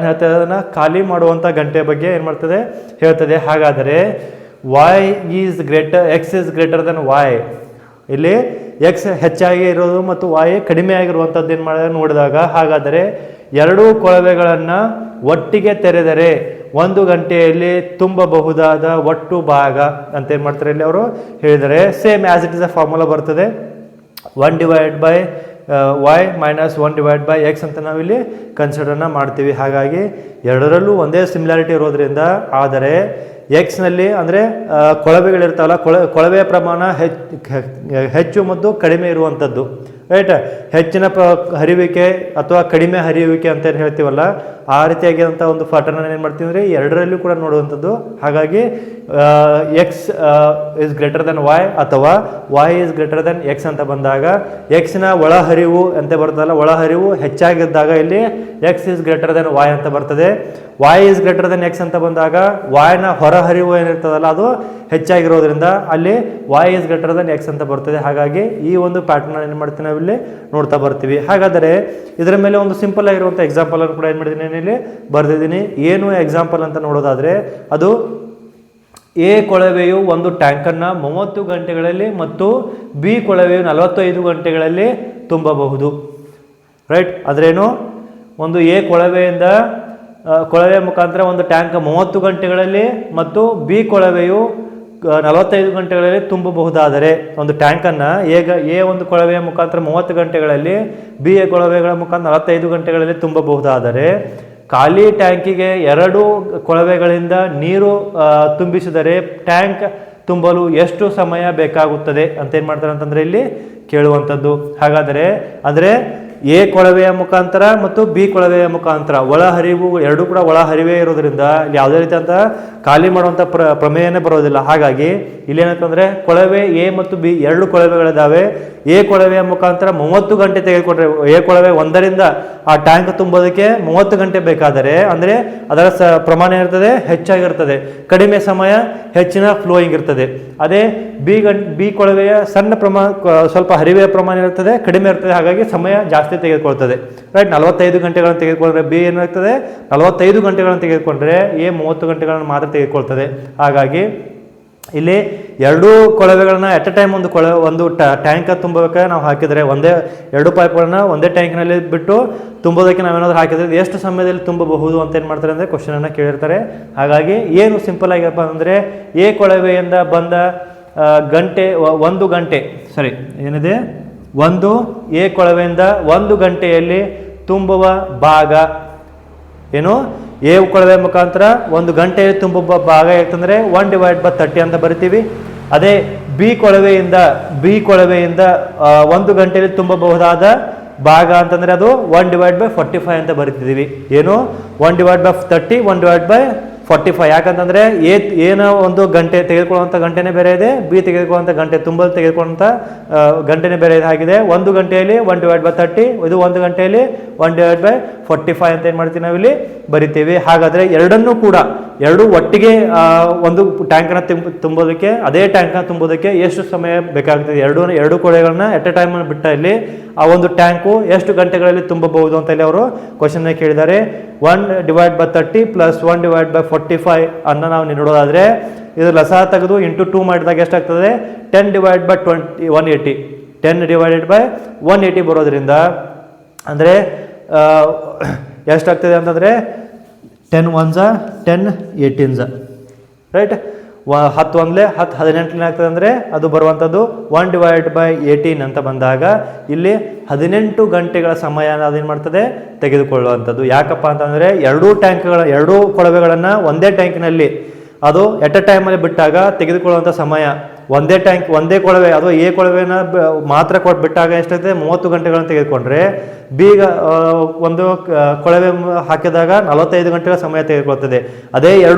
ಹೇಳ್ತದೆ ಅದನ್ನು ಖಾಲಿ ಮಾಡುವಂಥ ಗಂಟೆಯ ಬಗ್ಗೆ ಏನು ಮಾಡ್ತದೆ ಹೇಳ್ತದೆ. ಹಾಗಾದರೆ X is greater than y, ಇಲ್ಲಿ ಎಕ್ಸ್ ಹೆಚ್ಚಾಗಿ ಇರೋದು ಮತ್ತು y ಕಡಿಮೆ ಆಗಿರುವಂಥದ್ದು ಏನು ನೋಡಿದಾಗ, ಹಾಗಾದರೆ ಎರಡೂ ಕೊಳವೆಗಳನ್ನು ಒಟ್ಟಿಗೆ ತೆರೆದರೆ ಒಂದು ಗಂಟೆಯಲ್ಲಿ ತುಂಬಬಹುದಾದ ಒಟ್ಟು ಭಾಗ ಅಂತ ಏನು ಮಾಡ್ತಾರೆ ಇಲ್ಲಿ ಅವರು ಹೇಳಿದರೆ, same as it is a formula ಬರ್ತದೆ 1/y ಮೈನಸ್ 1/x ಅಂತ ನಾವಿಲ್ಲಿ ಕನ್ಸಿಡರ್ನ ಮಾಡ್ತೀವಿ. ಹಾಗಾಗಿ ಎರಡರಲ್ಲೂ ಒಂದೇ ಸಿಮಿಲಾರಿಟಿ ಇರೋದ್ರಿಂದ, ಆದರೆ ಎಕ್ಸ್ನಲ್ಲಿ ಅಂದರೆ ಕೊಳವೆಗಳಿರ್ತಾವಲ್ಲ, ಕೊಳವೆಯ ಪ್ರಮಾಣ ಹೆಚ್ಚು ಮತ್ತು ಕಡಿಮೆ ಇರುವಂಥದ್ದು, ರೈಟ್, ಹೆಚ್ಚಿನ ಹರಿವಿಕೆ ಅಥವಾ ಕಡಿಮೆ ಹರಿಯುವಿಕೆ ಅಂತ ಏನು ಹೇಳ್ತೀವಲ್ಲ, ಆ ರೀತಿಯಾಗಿರುವಂಥ ಒಂದು ಪ್ಯಾಟರ್ನ್ ಏನು ಮಾಡ್ತೀವಿ ಅಂದರೆ ಎರಡರಲ್ಲೂ ಕೂಡ ನೋಡುವಂಥದ್ದು. ಹಾಗಾಗಿ X is greater than y ಅಥವಾ y is greater than X ಅಂತ ಬಂದಾಗ, ಎಕ್ಸ್ನ ಒಳಹರಿವು ಅಂತ ಬರ್ತದಲ್ಲ, ಒಳಹರಿವು ಹೆಚ್ಚಾಗಿದ್ದಾಗ ಇಲ್ಲಿ X is greater than y ಅಂತ ಬರ್ತದೆ. y is greater than X ಅಂತ ಬಂದಾಗ yನ ಹೊರಹರಿವು ಏನಿರ್ತದಲ್ಲ ಅದು ಹೆಚ್ಚಾಗಿರೋದ್ರಿಂದ ಅಲ್ಲಿ y is greater than X ಅಂತ ಬರ್ತದೆ. ಹಾಗಾಗಿ ಈ ಒಂದು ಪ್ಯಾಟರ್ನ್ ಏನು ಮಾಡ್ತೀವಿ ನಾವು ಇಲ್ಲಿ ನೋಡ್ತಾ ಬರ್ತೀವಿ. ಹಾಗಾದರೆ ಇದರ ಮೇಲೆ ಒಂದು ಸಿಂಪಲ್ ಆಗಿರುವಂಥ ಎಕ್ಸಾಂಪಲ್ ಅನ್ನು ಕೂಡ ಏನು ಮಾಡಿದ್ದೀನಿ ಇಲ್ಲಿ ಬರೆದಿದ್ದೀನಿ. ಏನು ಎಕ್ಸಾಂಪಲ್ ಅಂತ ನೋಡೋದಾದರೆ, ಅದು ಎ ಕೊಳವೆಯು ಒಂದು ಟ್ಯಾಂಕನ್ನು 30 ಗಂಟೆಗಳಲ್ಲಿ ಮತ್ತು ಬಿ ಕೊಳವೆಯು 45 ಗಂಟೆಗಳಲ್ಲಿ ತುಂಬಬಹುದು, ರೈಟ್. ಅದರೇನು, ಒಂದು ಎ ಕೊಳವೆಯ ಮುಖಾಂತರ ಒಂದು ಟ್ಯಾಂಕ್ 30 ಗಂಟೆಗಳಲ್ಲಿ ಮತ್ತು ಬಿ ಕೊಳವೆಯು 45 ಗಂಟೆಗಳಲ್ಲಿ ತುಂಬಬಹುದಾದರೆ, ಒಂದು ಟ್ಯಾಂಕನ್ನು ಎ ಒಂದು ಕೊಳವೆಯ ಮುಖಾಂತರ 30 ಗಂಟೆಗಳಲ್ಲಿ, ಬಿ ಎ ಕೊಳವೆಗಳ ಮುಖಾಂತರ 45 ಗಂಟೆಗಳಲ್ಲಿ ತುಂಬಬಹುದಾದರೆ, ಖಾಲಿ ಟ್ಯಾಂಕಿಗೆ 2 ಕೊಳವೆಗಳಿಂದ ನೀರು ತುಂಬಿಸಿದರೆ ಟ್ಯಾಂಕ್ ತುಂಬಲು ಎಷ್ಟು ಸಮಯ ಬೇಕಾಗುತ್ತದೆ ಅಂತ ಏನು ಮಾಡ್ತಾರೆ ಅಂತಂದರೆ ಇಲ್ಲಿ ಕೇಳುವಂಥದ್ದು. ಹಾಗಾದರೆ ಅಂದರೆ ಎ ಕೊಳವೆಯ ಮುಖಾಂತರ ಮತ್ತು ಬಿ ಕೊಳವೆಯ ಮುಖಾಂತರ ಒಳಹರಿವು ಎರಡೂ ಕೂಡ ಒಳಹರಿವೇ ಇರೋದ್ರಿಂದ ಇಲ್ಲಿ ಯಾವುದೇ ರೀತಿ ಅಂತ ಖಾಲಿ ಮಾಡುವಂಥ ಪ್ರಮೇಯನೇ ಬರೋದಿಲ್ಲ. ಹಾಗಾಗಿ ಇಲ್ಲೇನಂತಂದರೆ ಕೊಳವೆ ಎ ಮತ್ತು ಬಿ ಎರಡು ಕೊಳವೆಗಳಿದ್ದಾವೆ. ಎ ಕೊಳವೆಯ ಮುಖಾಂತರ 30 ಗಂಟೆ ತೆಗೆದುಕೊಂಡ್ರೆ, ಎ ಕೊಳವೆ ಒಂದರಿಂದ ಆ ಟ್ಯಾಂಕ್ ತುಂಬೋದಕ್ಕೆ 30 ಗಂಟೆ ಬೇಕಾದರೆ ಅಂದರೆ ಅದರ ಪ್ರಮಾಣ ಇರ್ತದೆ ಹೆಚ್ಚಾಗಿರ್ತದೆ, ಕಡಿಮೆ ಸಮಯ ಹೆಚ್ಚಿನ ಫ್ಲೋಯಿಂಗ್ ಇರ್ತದೆ. ಅದೇ ಬಿ ಕೊಳವೆಯ ಸಣ್ಣ ಪ್ರಮಾಣ, ಸ್ವಲ್ಪ ಹರಿವೆಯ ಪ್ರಮಾಣ ಇರ್ತದೆ, ಕಡಿಮೆ ಇರ್ತದೆ, ಹಾಗಾಗಿ ಸಮಯ ಜಾಸ್ತಿ ತೆಗೆದುಕೊಳ್ತದೆ, ರೈಟ್. 45 ಗಂಟೆಗಳನ್ನು ತೆಗೆದುಕೊಂಡ್ರೆ ಬಿ ಏನಾಗ್ತದೆ 45 ಗಂಟೆಗಳನ್ನು ತೆಗೆದುಕೊಂಡ್ರೆ ಎ 30 ಗಂಟೆಗಳನ್ನು ಮಾತ್ರ ತೆಗೆದುಕೊಳ್ತದೆ. ಹಾಗಾಗಿ ಇಲ್ಲಿ ಎರಡೂ ಕೊಳವೆಗಳನ್ನ ಎಟ್ ಎ ಟೈಮ್ ಒಂದು ಟ್ಯಾಂಕ್ ತುಂಬಬೇಕಾದ್ರೆ ನಾವು ಹಾಕಿದರೆ ಎರಡು ಪೈಪ್ಗಳನ್ನ ಒಂದೇ ಟ್ಯಾಂಕ್ನಲ್ಲಿ ಬಿಟ್ಟು ತುಂಬೋದಕ್ಕೆ ನಾವೇನಾದ್ರು ಹಾಕಿದರೆ ಎಷ್ಟು ಸಮಯದಲ್ಲಿ ತುಂಬಬಹುದು ಅಂತ ಏನು ಮಾಡ್ತಾರೆ ಅಂದರೆ ಕ್ವಶನನ್ನು ಕೇಳಿರ್ತಾರೆ. ಹಾಗಾಗಿ ಏನು ಸಿಂಪಲ್ ಆಗಿರಪ್ಪ ಅಂದರೆ, ಎ ಕೊಳವೆಯಿಂದ ಬಂದ ಒಂದು ಗಂಟೆ ಏನಿದೆ, ಒಂದು ಎ ಕೊಳವೆಯಿಂದ 1 ಗಂಟೆಯಲ್ಲಿ ತುಂಬುವ ಭಾಗ ಏನು, ಎ ಕೊಳವೆ ಮುಖಾಂತರ 1 ಗಂಟೆಯಲ್ಲಿ ತುಂಬುವ ಭಾಗ ಯಾಕಂದರೆ 1/30 ಅಂತ ಬರಿತೀವಿ. ಅದೇ ಬಿ ಕೊಳವೆಯಿಂದ 1 ಗಂಟೆಯಲ್ಲಿ ತುಂಬಬಹುದಾದ ಭಾಗ ಅಂತಂದರೆ ಅದು 1/45 ಅಂತ ಬರಿತಿದ್ದೀವಿ. ಏನು 1/30 1/45. ಯಾಕಂತಂದರೆ ಏನೋ ಒಂದು ಗಂಟೆ ತೆಗೆದುಕೊಳ್ಳುವಂಥ ಗಂಟೆನೇ ಬೇರೆ ಇದೆ, ಬಿ ತೆಗೆದುಕೊಳ್ಳುವಂಥ ಗಂಟೆ ತುಂಬಲು ತೆಗೆದುಕೊಳ್ಳುವಂಥ ಗಂಟೆನೇ ಬೇರೆ ಆಗಿದೆ. 1 ಗಂಟೆಯಲ್ಲಿ 1/30, ಇದು 1 ಗಂಟೆಯಲ್ಲಿ 1/45 ಅಂತ ಏನು ಮಾಡ್ತೀವಿ ನಾವಿಲ್ಲಿ ಬರಿತೀವಿ. ಹಾಗಾದರೆ ಎರಡು ಒಟ್ಟಿಗೆ ಒಂದು ಟ್ಯಾಂಕನ್ನು ತುಂಬೋದಕ್ಕೆ, ಅದೇ ಟ್ಯಾಂಕನ್ನು ತುಂಬೋದಕ್ಕೆ ಎಷ್ಟು ಸಮಯ ಬೇಕಾಗ್ತದೆ? ಎರಡು ಕೊಳವೆಗಳನ್ನ ಎಟ್ ಎ ಟೈಮ್ ಬಿಟ್ಟ ಇಲ್ಲಿ ಆ ಒಂದು ಟ್ಯಾಂಕು ಎಷ್ಟು ಗಂಟೆಗಳಲ್ಲಿ ತುಂಬಬಹುದು ಅಂತ ಇಲ್ಲಿ ಅವರು ಕ್ವಶನ್ ಕೇಳಿದ್ದಾರೆ. 1/30 ಪ್ಲಸ್ 1/45 ಅನ್ನು ನಾವು ನೋಡೋದಾದರೆ, ಇದು ಲಸ ತೆಗೆದು ಇಂಟು 2 ಮಾಡಿದಾಗ ಎಷ್ಟಾಗ್ತದೆ 10/180 10/180 ಬರೋದ್ರಿಂದ ಅಂದರೆ ಎಷ್ಟಾಗ್ತದೆ ಅಂತಂದರೆ 10 1s 10 18s, ರೈಟ್. 10 1 10 18 ಆಗ್ತದೆ ಅಂದರೆ ಅದು ಬರುವಂಥದ್ದು 1/18 ಅಂತ ಬಂದಾಗ ಇಲ್ಲಿ 18 ಗಂಟೆಗಳ ಸಮಯ ಅದೇನು ಮಾಡ್ತದೆ ತೆಗೆದುಕೊಳ್ಳುವಂಥದ್ದು. ಯಾಕಪ್ಪ ಅಂತಂದರೆ ಎರಡೂ ಕೊಳವೆಗಳನ್ನು ಒಂದೇ ಟ್ಯಾಂಕಿನಲ್ಲಿ ಅದು ಎಟ್ ಎ ಟೈಮಲ್ಲಿ ಬಿಟ್ಟಾಗ ತೆಗೆದುಕೊಳ್ಳುವಂಥ ಸಮಯ, ಒಂದೇ ಕೊಳವೆ ಅದು ಎ ಕೊಳವೆನ ಮಾತ್ರ ಬಿಟ್ಟಾಗ ಎಷ್ಟಾಗ್ತದೆ 30 ಗಂಟೆಗಳನ್ನು ತೆಗೆದುಕೊಂಡ್ರೆ, ಬೀಗ ಒಂದು ಕೊಳವೆ ಹಾಕಿದಾಗ 45 ಗಂಟೆಗಳ ಸಮಯ ತೆಗೆದುಕೊಳ್ತದೆ. ಅದೇ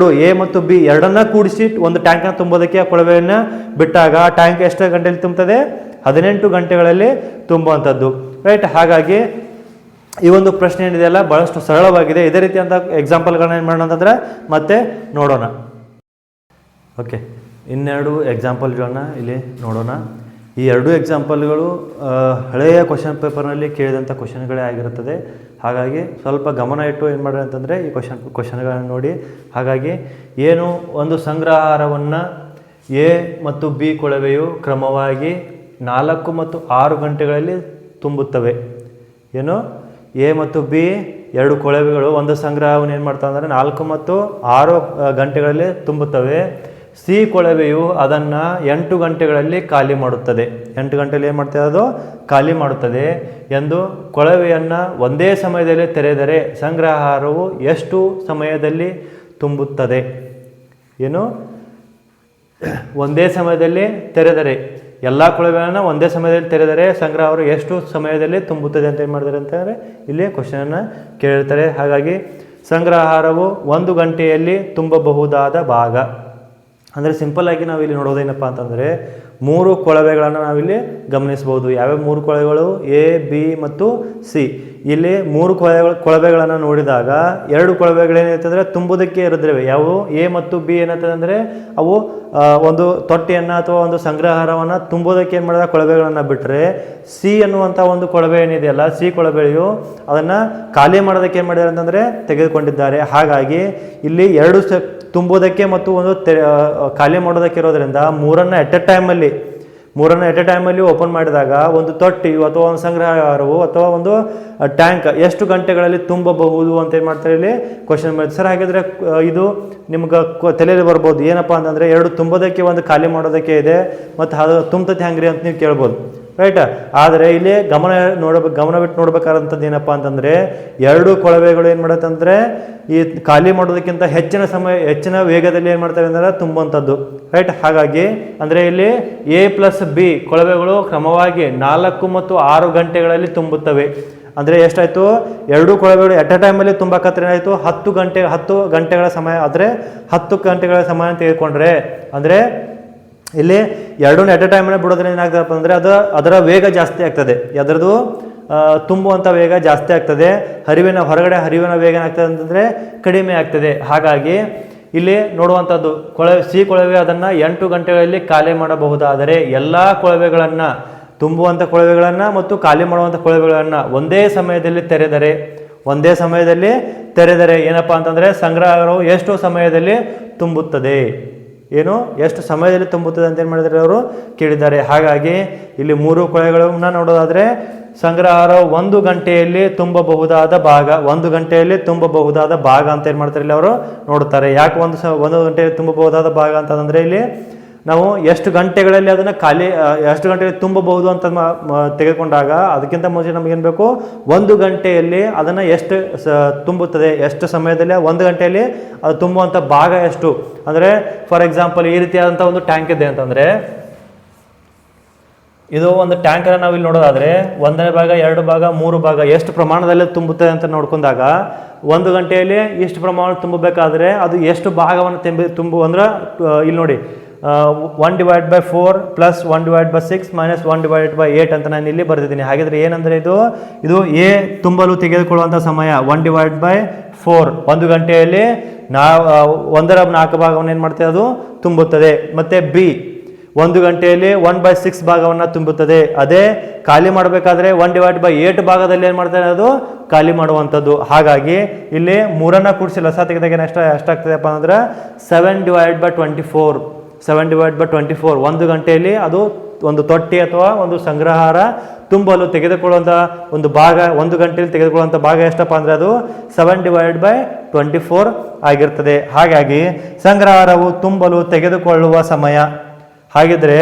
ಎ ಮತ್ತು ಬಿ ಎರಡನ್ನ ಕೂಡಿಸಿ ಒಂದು ಟ್ಯಾಂಕನ್ನು ತುಂಬೋದಕ್ಕೆ ಆ ಕೊಳವೆಯನ್ನು ಬಿಟ್ಟಾಗ ಆ ಟ್ಯಾಂಕ್ ಎಷ್ಟು ಗಂಟೆಯಲ್ಲಿ ತುಂಬುತ್ತದೆ 18 ಗಂಟೆಗಳಲ್ಲಿ ತುಂಬುವಂಥದ್ದು, ರೈಟ್. ಹಾಗಾಗಿ ಈ ಒಂದು ಪ್ರಶ್ನೆ ಏನಿದೆಯಲ್ಲ ಭಾಳಷ್ಟು ಸರಳವಾಗಿದೆ. ಇದೇ ರೀತಿಯಂಥ ಎಕ್ಸಾಂಪಲ್ಗಳನ್ನ ಏನು ಮಾಡೋಣ ಅಂತಂದರೆ ಮತ್ತೆ ನೋಡೋಣ. ಓಕೆ, ಇನ್ನೆರಡು ಎಕ್ಸಾಂಪಲ್ಗಳನ್ನ ಇಲ್ಲಿ ನೋಡೋಣ. ಈ ಎರಡೂ ಎಕ್ಸಾಂಪಲ್ಗಳು ಹಳೆಯ ಕ್ವಶನ್ ಪೇಪರ್ನಲ್ಲಿ ಕೇಳಿದಂಥ ಕ್ವಶನ್ಗಳೇ ಆಗಿರುತ್ತದೆ. ಹಾಗಾಗಿ ಸ್ವಲ್ಪ ಗಮನ ಇಟ್ಟು ಏನು ಮಾಡ್ರಿ ಅಂತಂದರೆ ಈ ಕ್ವಶನ್ಗಳನ್ನು ನೋಡಿ. ಹಾಗಾಗಿ ಏನು ಒಂದು ಸಂಗ್ರಹಾರವನ್ನು ಎ ಮತ್ತು ಬಿ ಕೊಳವೆಯು ಕ್ರಮವಾಗಿ 4 ಮತ್ತು 6 ಗಂಟೆಗಳಲ್ಲಿ ತುಂಬುತ್ತವೆ. ಏನು ಎ ಮತ್ತು ಬಿ ಎರಡು ಕೊಳವೆಗಳು ಒಂದು ಸಂಗ್ರಹವನ್ನು ಏನು ಮಾಡ್ತಾವೆ ಅಂದರೆ 4 ಮತ್ತು 6 ಗಂಟೆಗಳಲ್ಲಿ ತುಂಬುತ್ತವೆ. ಸಿ ಕೊಳವೆಯು ಅದನ್ನು 8 ಗಂಟೆಗಳಲ್ಲಿ ಖಾಲಿ ಮಾಡುತ್ತದೆ. 8 ಗಂಟೆಯಲ್ಲಿ ಏನು ಮಾಡ್ತದೆ, ಅದು ಖಾಲಿ ಮಾಡುತ್ತದೆ ಎಂದು ಕೊಳವೆಯನ್ನು ಒಂದೇ ಸಮಯದಲ್ಲಿ ತೆರೆದರೆ ಸಂಗ್ರಹಾರವು ಎಷ್ಟು ಸಮಯದಲ್ಲಿ ತುಂಬುತ್ತದೆ? ಏನು ಒಂದೇ ಸಮಯದಲ್ಲಿ ತೆರೆದರೆ, ಎಲ್ಲ ಕೊಳವೆಗಳನ್ನು ಒಂದೇ ಸಮಯದಲ್ಲಿ ತೆರೆದರೆ ಸಂಗ್ರಹವು ಎಷ್ಟು ಸಮಯದಲ್ಲಿ ತುಂಬುತ್ತದೆ ಅಂತ ಏನು ಮಾಡ್ತಾರೆ ಅಂತಂದರೆ ಇಲ್ಲಿ ಕ್ವಶನನ್ನು ಕೇಳಿರ್ತಾರೆ. ಹಾಗಾಗಿ ಸಂಗ್ರಹಾರವು 1 ಗಂಟೆಯಲ್ಲಿ ತುಂಬಬಹುದಾದ ಭಾಗ ಅಂದರೆ ಸಿಂಪಲ್ ಆಗಿ ನಾವು ಇಲ್ಲಿ ನೋಡೋದೇನಪ್ಪ ಅಂತಂದರೆ 3 ಕೊಳವೆಗಳನ್ನು ನಾವಿಲ್ಲಿ ಗಮನಿಸ್ಬೋದು. ಯಾವ್ಯಾವ 3 ಕೊಳವೆಗಳು? ಎ, ಬಿ ಮತ್ತು ಸಿ. ಇಲ್ಲಿ 3 ಕೊಳವೆಗಳನ್ನು ನೋಡಿದಾಗ 2 ಕೊಳವೆಗಳೇನೈತಂದರೆ ತುಂಬುವುದಕ್ಕೆ ಇರಿದ್ರವೆ. ಯಾವುವು? ಎ ಮತ್ತು ಬಿ ಏನಂತಂದರೆ ಅಂದರೆ ಅವು ಒಂದು ತೊಟ್ಟಿಯನ್ನು ಅಥವಾ ಒಂದು ಸಂಗ್ರಹಾರವನ್ನು ತುಂಬೋದಕ್ಕೆ ಏನು ಮಾಡಿದ ಕೊಳವೆಗಳನ್ನು ಬಿಟ್ಟರೆ, ಸಿ ಅನ್ನುವಂಥ ಒಂದು ಕೊಳವೆ ಏನಿದೆಯಲ್ಲ, ಸಿ ಕೊಳವೆಯು ಅದನ್ನು ಖಾಲಿ ಮಾಡೋದಕ್ಕೆ ಏನು ಮಾಡಿದ್ದಾರೆ ಅಂತಂದರೆ ತೆಗೆದುಕೊಂಡಿದ್ದಾರೆ. ಹಾಗಾಗಿ ಇಲ್ಲಿ 2 ತುಂಬೋದಕ್ಕೆ ಮತ್ತು ಒಂದು ಖಾಲಿ ಮಾಡೋದಕ್ಕೆ ಇರೋದ್ರಿಂದ ಮೂರನ್ನು ಎಟ್ ಎ ಟೈಮಲ್ಲಿ ಓಪನ್ ಮಾಡಿದಾಗ ಒಂದು ತೊಟ್ಟಿಯು ಅಥವಾ ಒಂದು ಸಂಗ್ರಹಾರವು ಅಥವಾ ಒಂದು ಟ್ಯಾಂಕ್ ಎಷ್ಟು ಗಂಟೆಗಳಲ್ಲಿ ತುಂಬಬಹುದು ಅಂತ ಏನು ಮಾಡ್ತಾರೆ ಇಲ್ಲಿ ಕ್ವಶನ್ ಮಾಡ್ತಾರೆ. ಸರ್ ಹಾಗಿದ್ರೆ ಇದು ನಿಮ್ಗೆ ತಲೆಯಲ್ಲಿ ಬರ್ಬೋದು, ಏನಪ್ಪ ಅಂತಂದರೆ 2 ತುಂಬೋದಕ್ಕೆ ಒಂದು ಖಾಲಿ ಮಾಡೋದಕ್ಕೆ ಇದೆ ಮತ್ತು ಅದು ತುಂಬತತಿ ಹಂಗ್ರಿ ಅಂತ ನೀವು ಕೇಳ್ಬೋದು, ರೈಟ್. ಆದರೆ ಇಲ್ಲಿ ಗಮನ ಬಿಟ್ಟು ನೋಡ್ಬೇಕಾದಂಥದ್ದು ಏನಪ್ಪ ಅಂತಂದರೆ 2 ಕೊಳವೆಗಳು ಏನು ಮಾಡತ್ತಂದರೆ ಈ ಖಾಲಿ ಮಾಡೋದಕ್ಕಿಂತ ಹೆಚ್ಚಿನ ವೇಗದಲ್ಲಿ ಏನು ಮಾಡ್ತವೆ ಅಂದರೆ ತುಂಬುವಂಥದ್ದು, ರೈಟ್. ಹಾಗಾಗಿ ಅಂದರೆ ಇಲ್ಲಿ ಎ ಪ್ಲಸ್ ಬಿ ಕೊಳವೆಗಳು ಕ್ರಮವಾಗಿ 4 ಮತ್ತು 6 ಗಂಟೆಗಳಲ್ಲಿ ತುಂಬುತ್ತವೆ. ಅಂದರೆ ಎಷ್ಟಾಯಿತು? 2 ಕೊಳವೆಗಳು ಎಟ್ ಎ ಟೈಮಲ್ಲಿ ತುಂಬಾಕತ್ರ ಏನಾಯಿತು? 10 ಗಂಟೆಗಳ ಸಮಯ. ಆದರೆ 10 ಗಂಟೆಗಳ ಸಮಯ ತೆಗೆದುಕೊಂಡ್ರೆ ಅಂದರೆ ಇಲ್ಲಿ 2 ಎಟ್ ಎ ಟೈಮಲ್ಲಿ ಬಿಡೋದ್ರಿಂದ ಏನಾಗ್ತದಪ್ಪ ಅಂದರೆ ಅದರ ವೇಗ ಜಾಸ್ತಿ ಆಗ್ತದೆ. ಅದರದ್ದು ತುಂಬುವಂಥ ವೇಗ ಜಾಸ್ತಿ ಆಗ್ತದೆ. ಹೊರಗಡೆ ಹರಿವಿನ ವೇಗ ಏನಾಗ್ತದೆ ಅಂತಂದರೆ ಕಡಿಮೆ ಆಗ್ತದೆ. ಹಾಗಾಗಿ ಇಲ್ಲಿ ನೋಡುವಂಥದ್ದು ಸಿ ಕೊಳವೆ ಅದನ್ನು 8 ಗಂಟೆಗಳಲ್ಲಿ ಖಾಲಿ ಮಾಡಬಹುದಾದರೆ ಎಲ್ಲ ಕೊಳವೆಗಳನ್ನು, ತುಂಬುವಂಥ ಕೊಳವೆಗಳನ್ನು ಮತ್ತು ಖಾಲಿ ಮಾಡುವಂಥ ಕೊಳವೆಗಳನ್ನು ಒಂದೇ ಸಮಯದಲ್ಲಿ ತೆರೆದರೆ ಏನಪ್ಪ ಅಂತಂದರೆ ಸಂಗ್ರಹವು ಎಷ್ಟು ಸಮಯದಲ್ಲಿ ತುಂಬುತ್ತದೆ? ಎಷ್ಟು ಸಮಯದಲ್ಲಿ ತುಂಬುತ್ತದೆ ಅಂತ ಏನು ಮಾಡಿದ್ದಾರೆ ಅವರು ಕೇಳಿದ್ದಾರೆ. ಹಾಗಾಗಿ ಇಲ್ಲಿ 3 ಕೊಳವೆಗಳನ್ನ ನೋಡೋದಾದರೆ ಸಂಗ್ರಹಾರವು 1 ಗಂಟೆಯಲ್ಲಿ ತುಂಬಬಹುದಾದ ಭಾಗ, 1 ಗಂಟೆಯಲ್ಲಿ ತುಂಬಬಹುದಾದ ಭಾಗ ಅಂತ ಏನು ಮಾಡ್ತಾರೆ ಇಲ್ಲಿ ಅವರು ನೋಡ್ತಾರೆ. ಯಾಕೆ 1 ಗಂಟೆಯಲ್ಲಿ ತುಂಬಬಹುದಾದ ಭಾಗ ಅಂತಂದರೆ ಇಲ್ಲಿ ನಾವು ಎಷ್ಟು ಗಂಟೆಗಳಲ್ಲಿ ಅದನ್ನು ಎಷ್ಟು ಗಂಟೆಯಲ್ಲಿ ತುಂಬಬಹುದು ಅಂತ ತೆಗೆದುಕೊಂಡಾಗ ಅದಕ್ಕಿಂತ ಮುಂಚೆ ನಮಗೇನು ಬೇಕು? 1 ಗಂಟೆಯಲ್ಲಿ ಅದನ್ನು ಎಷ್ಟು ತುಂಬುತ್ತದೆ, ಎಷ್ಟು ಸಮಯದಲ್ಲಿ 1 ಗಂಟೆಯಲ್ಲಿ ಅದು ತುಂಬುವಂಥ ಭಾಗ ಎಷ್ಟು. ಅಂದರೆ ಫಾರ್ ಎಕ್ಸಾಂಪಲ್ ಈ ರೀತಿಯಾದಂಥ ಒಂದು ಟ್ಯಾಂಕ್ ಇದೆ ಅಂತಂದರೆ, ಇದು ಒಂದು ಟ್ಯಾಂಕನ್ನು ನಾವು ಇಲ್ಲಿ ನೋಡೋದಾದರೆ 1ನೇ ಭಾಗ, 2 ಭಾಗ, 3 ಭಾಗ ಎಷ್ಟು ಪ್ರಮಾಣದಲ್ಲಿ ತುಂಬುತ್ತದೆ ಅಂತ ನೋಡ್ಕೊಂಡಾಗ 1 ಗಂಟೆಯಲ್ಲಿ ಇಷ್ಟು ಪ್ರಮಾಣ ತುಂಬಬೇಕಾದ್ರೆ ಅದು ಎಷ್ಟು ಭಾಗವನ್ನು ತುಂಬು ಅಂದ್ರೆ ಇಲ್ಲಿ ನೋಡಿ 1/4 ಪ್ಲಸ್ 1/6 ಮೈನಸ್ 1/8 ಅಂತ ನಾನು ಇಲ್ಲಿ ಬರೆದಿದ್ದೀನಿ. ಹಾಗಿದ್ರೆ ಏನಂದರೆ ಇದು ಎ ತುಂಬಲು ತೆಗೆದುಕೊಳ್ಳುವಂಥ ಸಮಯ 1/4. 1 ಗಂಟೆಯಲ್ಲಿ 1/4 ಭಾಗವನ್ನು ಏನು ಮಾಡ್ತೇವೆ, ಅದು ತುಂಬುತ್ತದೆ. ಮತ್ತು ಬಿ 1 ಗಂಟೆಯಲ್ಲಿ 1/6 ಭಾಗವನ್ನು ತುಂಬುತ್ತದೆ. ಅದೇ ಖಾಲಿ ಮಾಡಬೇಕಾದ್ರೆ 1/8 ಭಾಗದಲ್ಲಿ ಏನು ಮಾಡ್ತಾರೆ, ಅದು ಖಾಲಿ ಮಾಡುವಂಥದ್ದು. ಹಾಗಾಗಿ ಇಲ್ಲಿ 3 ಕೂಡಿಸಿ ಲಸ ತೆಗೆದಾಗ ಎಷ್ಟಾಗ್ತದೆಪ್ಪ ಅಂದ್ರೆ 7/24. 7/24 1 ಗಂಟೆಯಲ್ಲಿ ಅದು ಒಂದು ತೊಟ್ಟಿ ಅಥವಾ ಒಂದು ಸಂಗ್ರಹಾರ ತುಂಬಲು ತೆಗೆದುಕೊಳ್ಳುವಂಥ ಒಂದು ಭಾಗ, 1 ಗಂಟೆಯಲ್ಲಿ ತೆಗೆದುಕೊಳ್ಳುವಂಥ ಭಾಗ ಎಷ್ಟಪ್ಪ ಅಂದರೆ ಅದು 7/24 ಆಗಿರ್ತದೆ. ಹಾಗಾಗಿ ಸಂಗ್ರಹಾರವು ತುಂಬಲು ತೆಗೆದುಕೊಳ್ಳುವ ಸಮಯ. ಹಾಗಿದ್ರೆ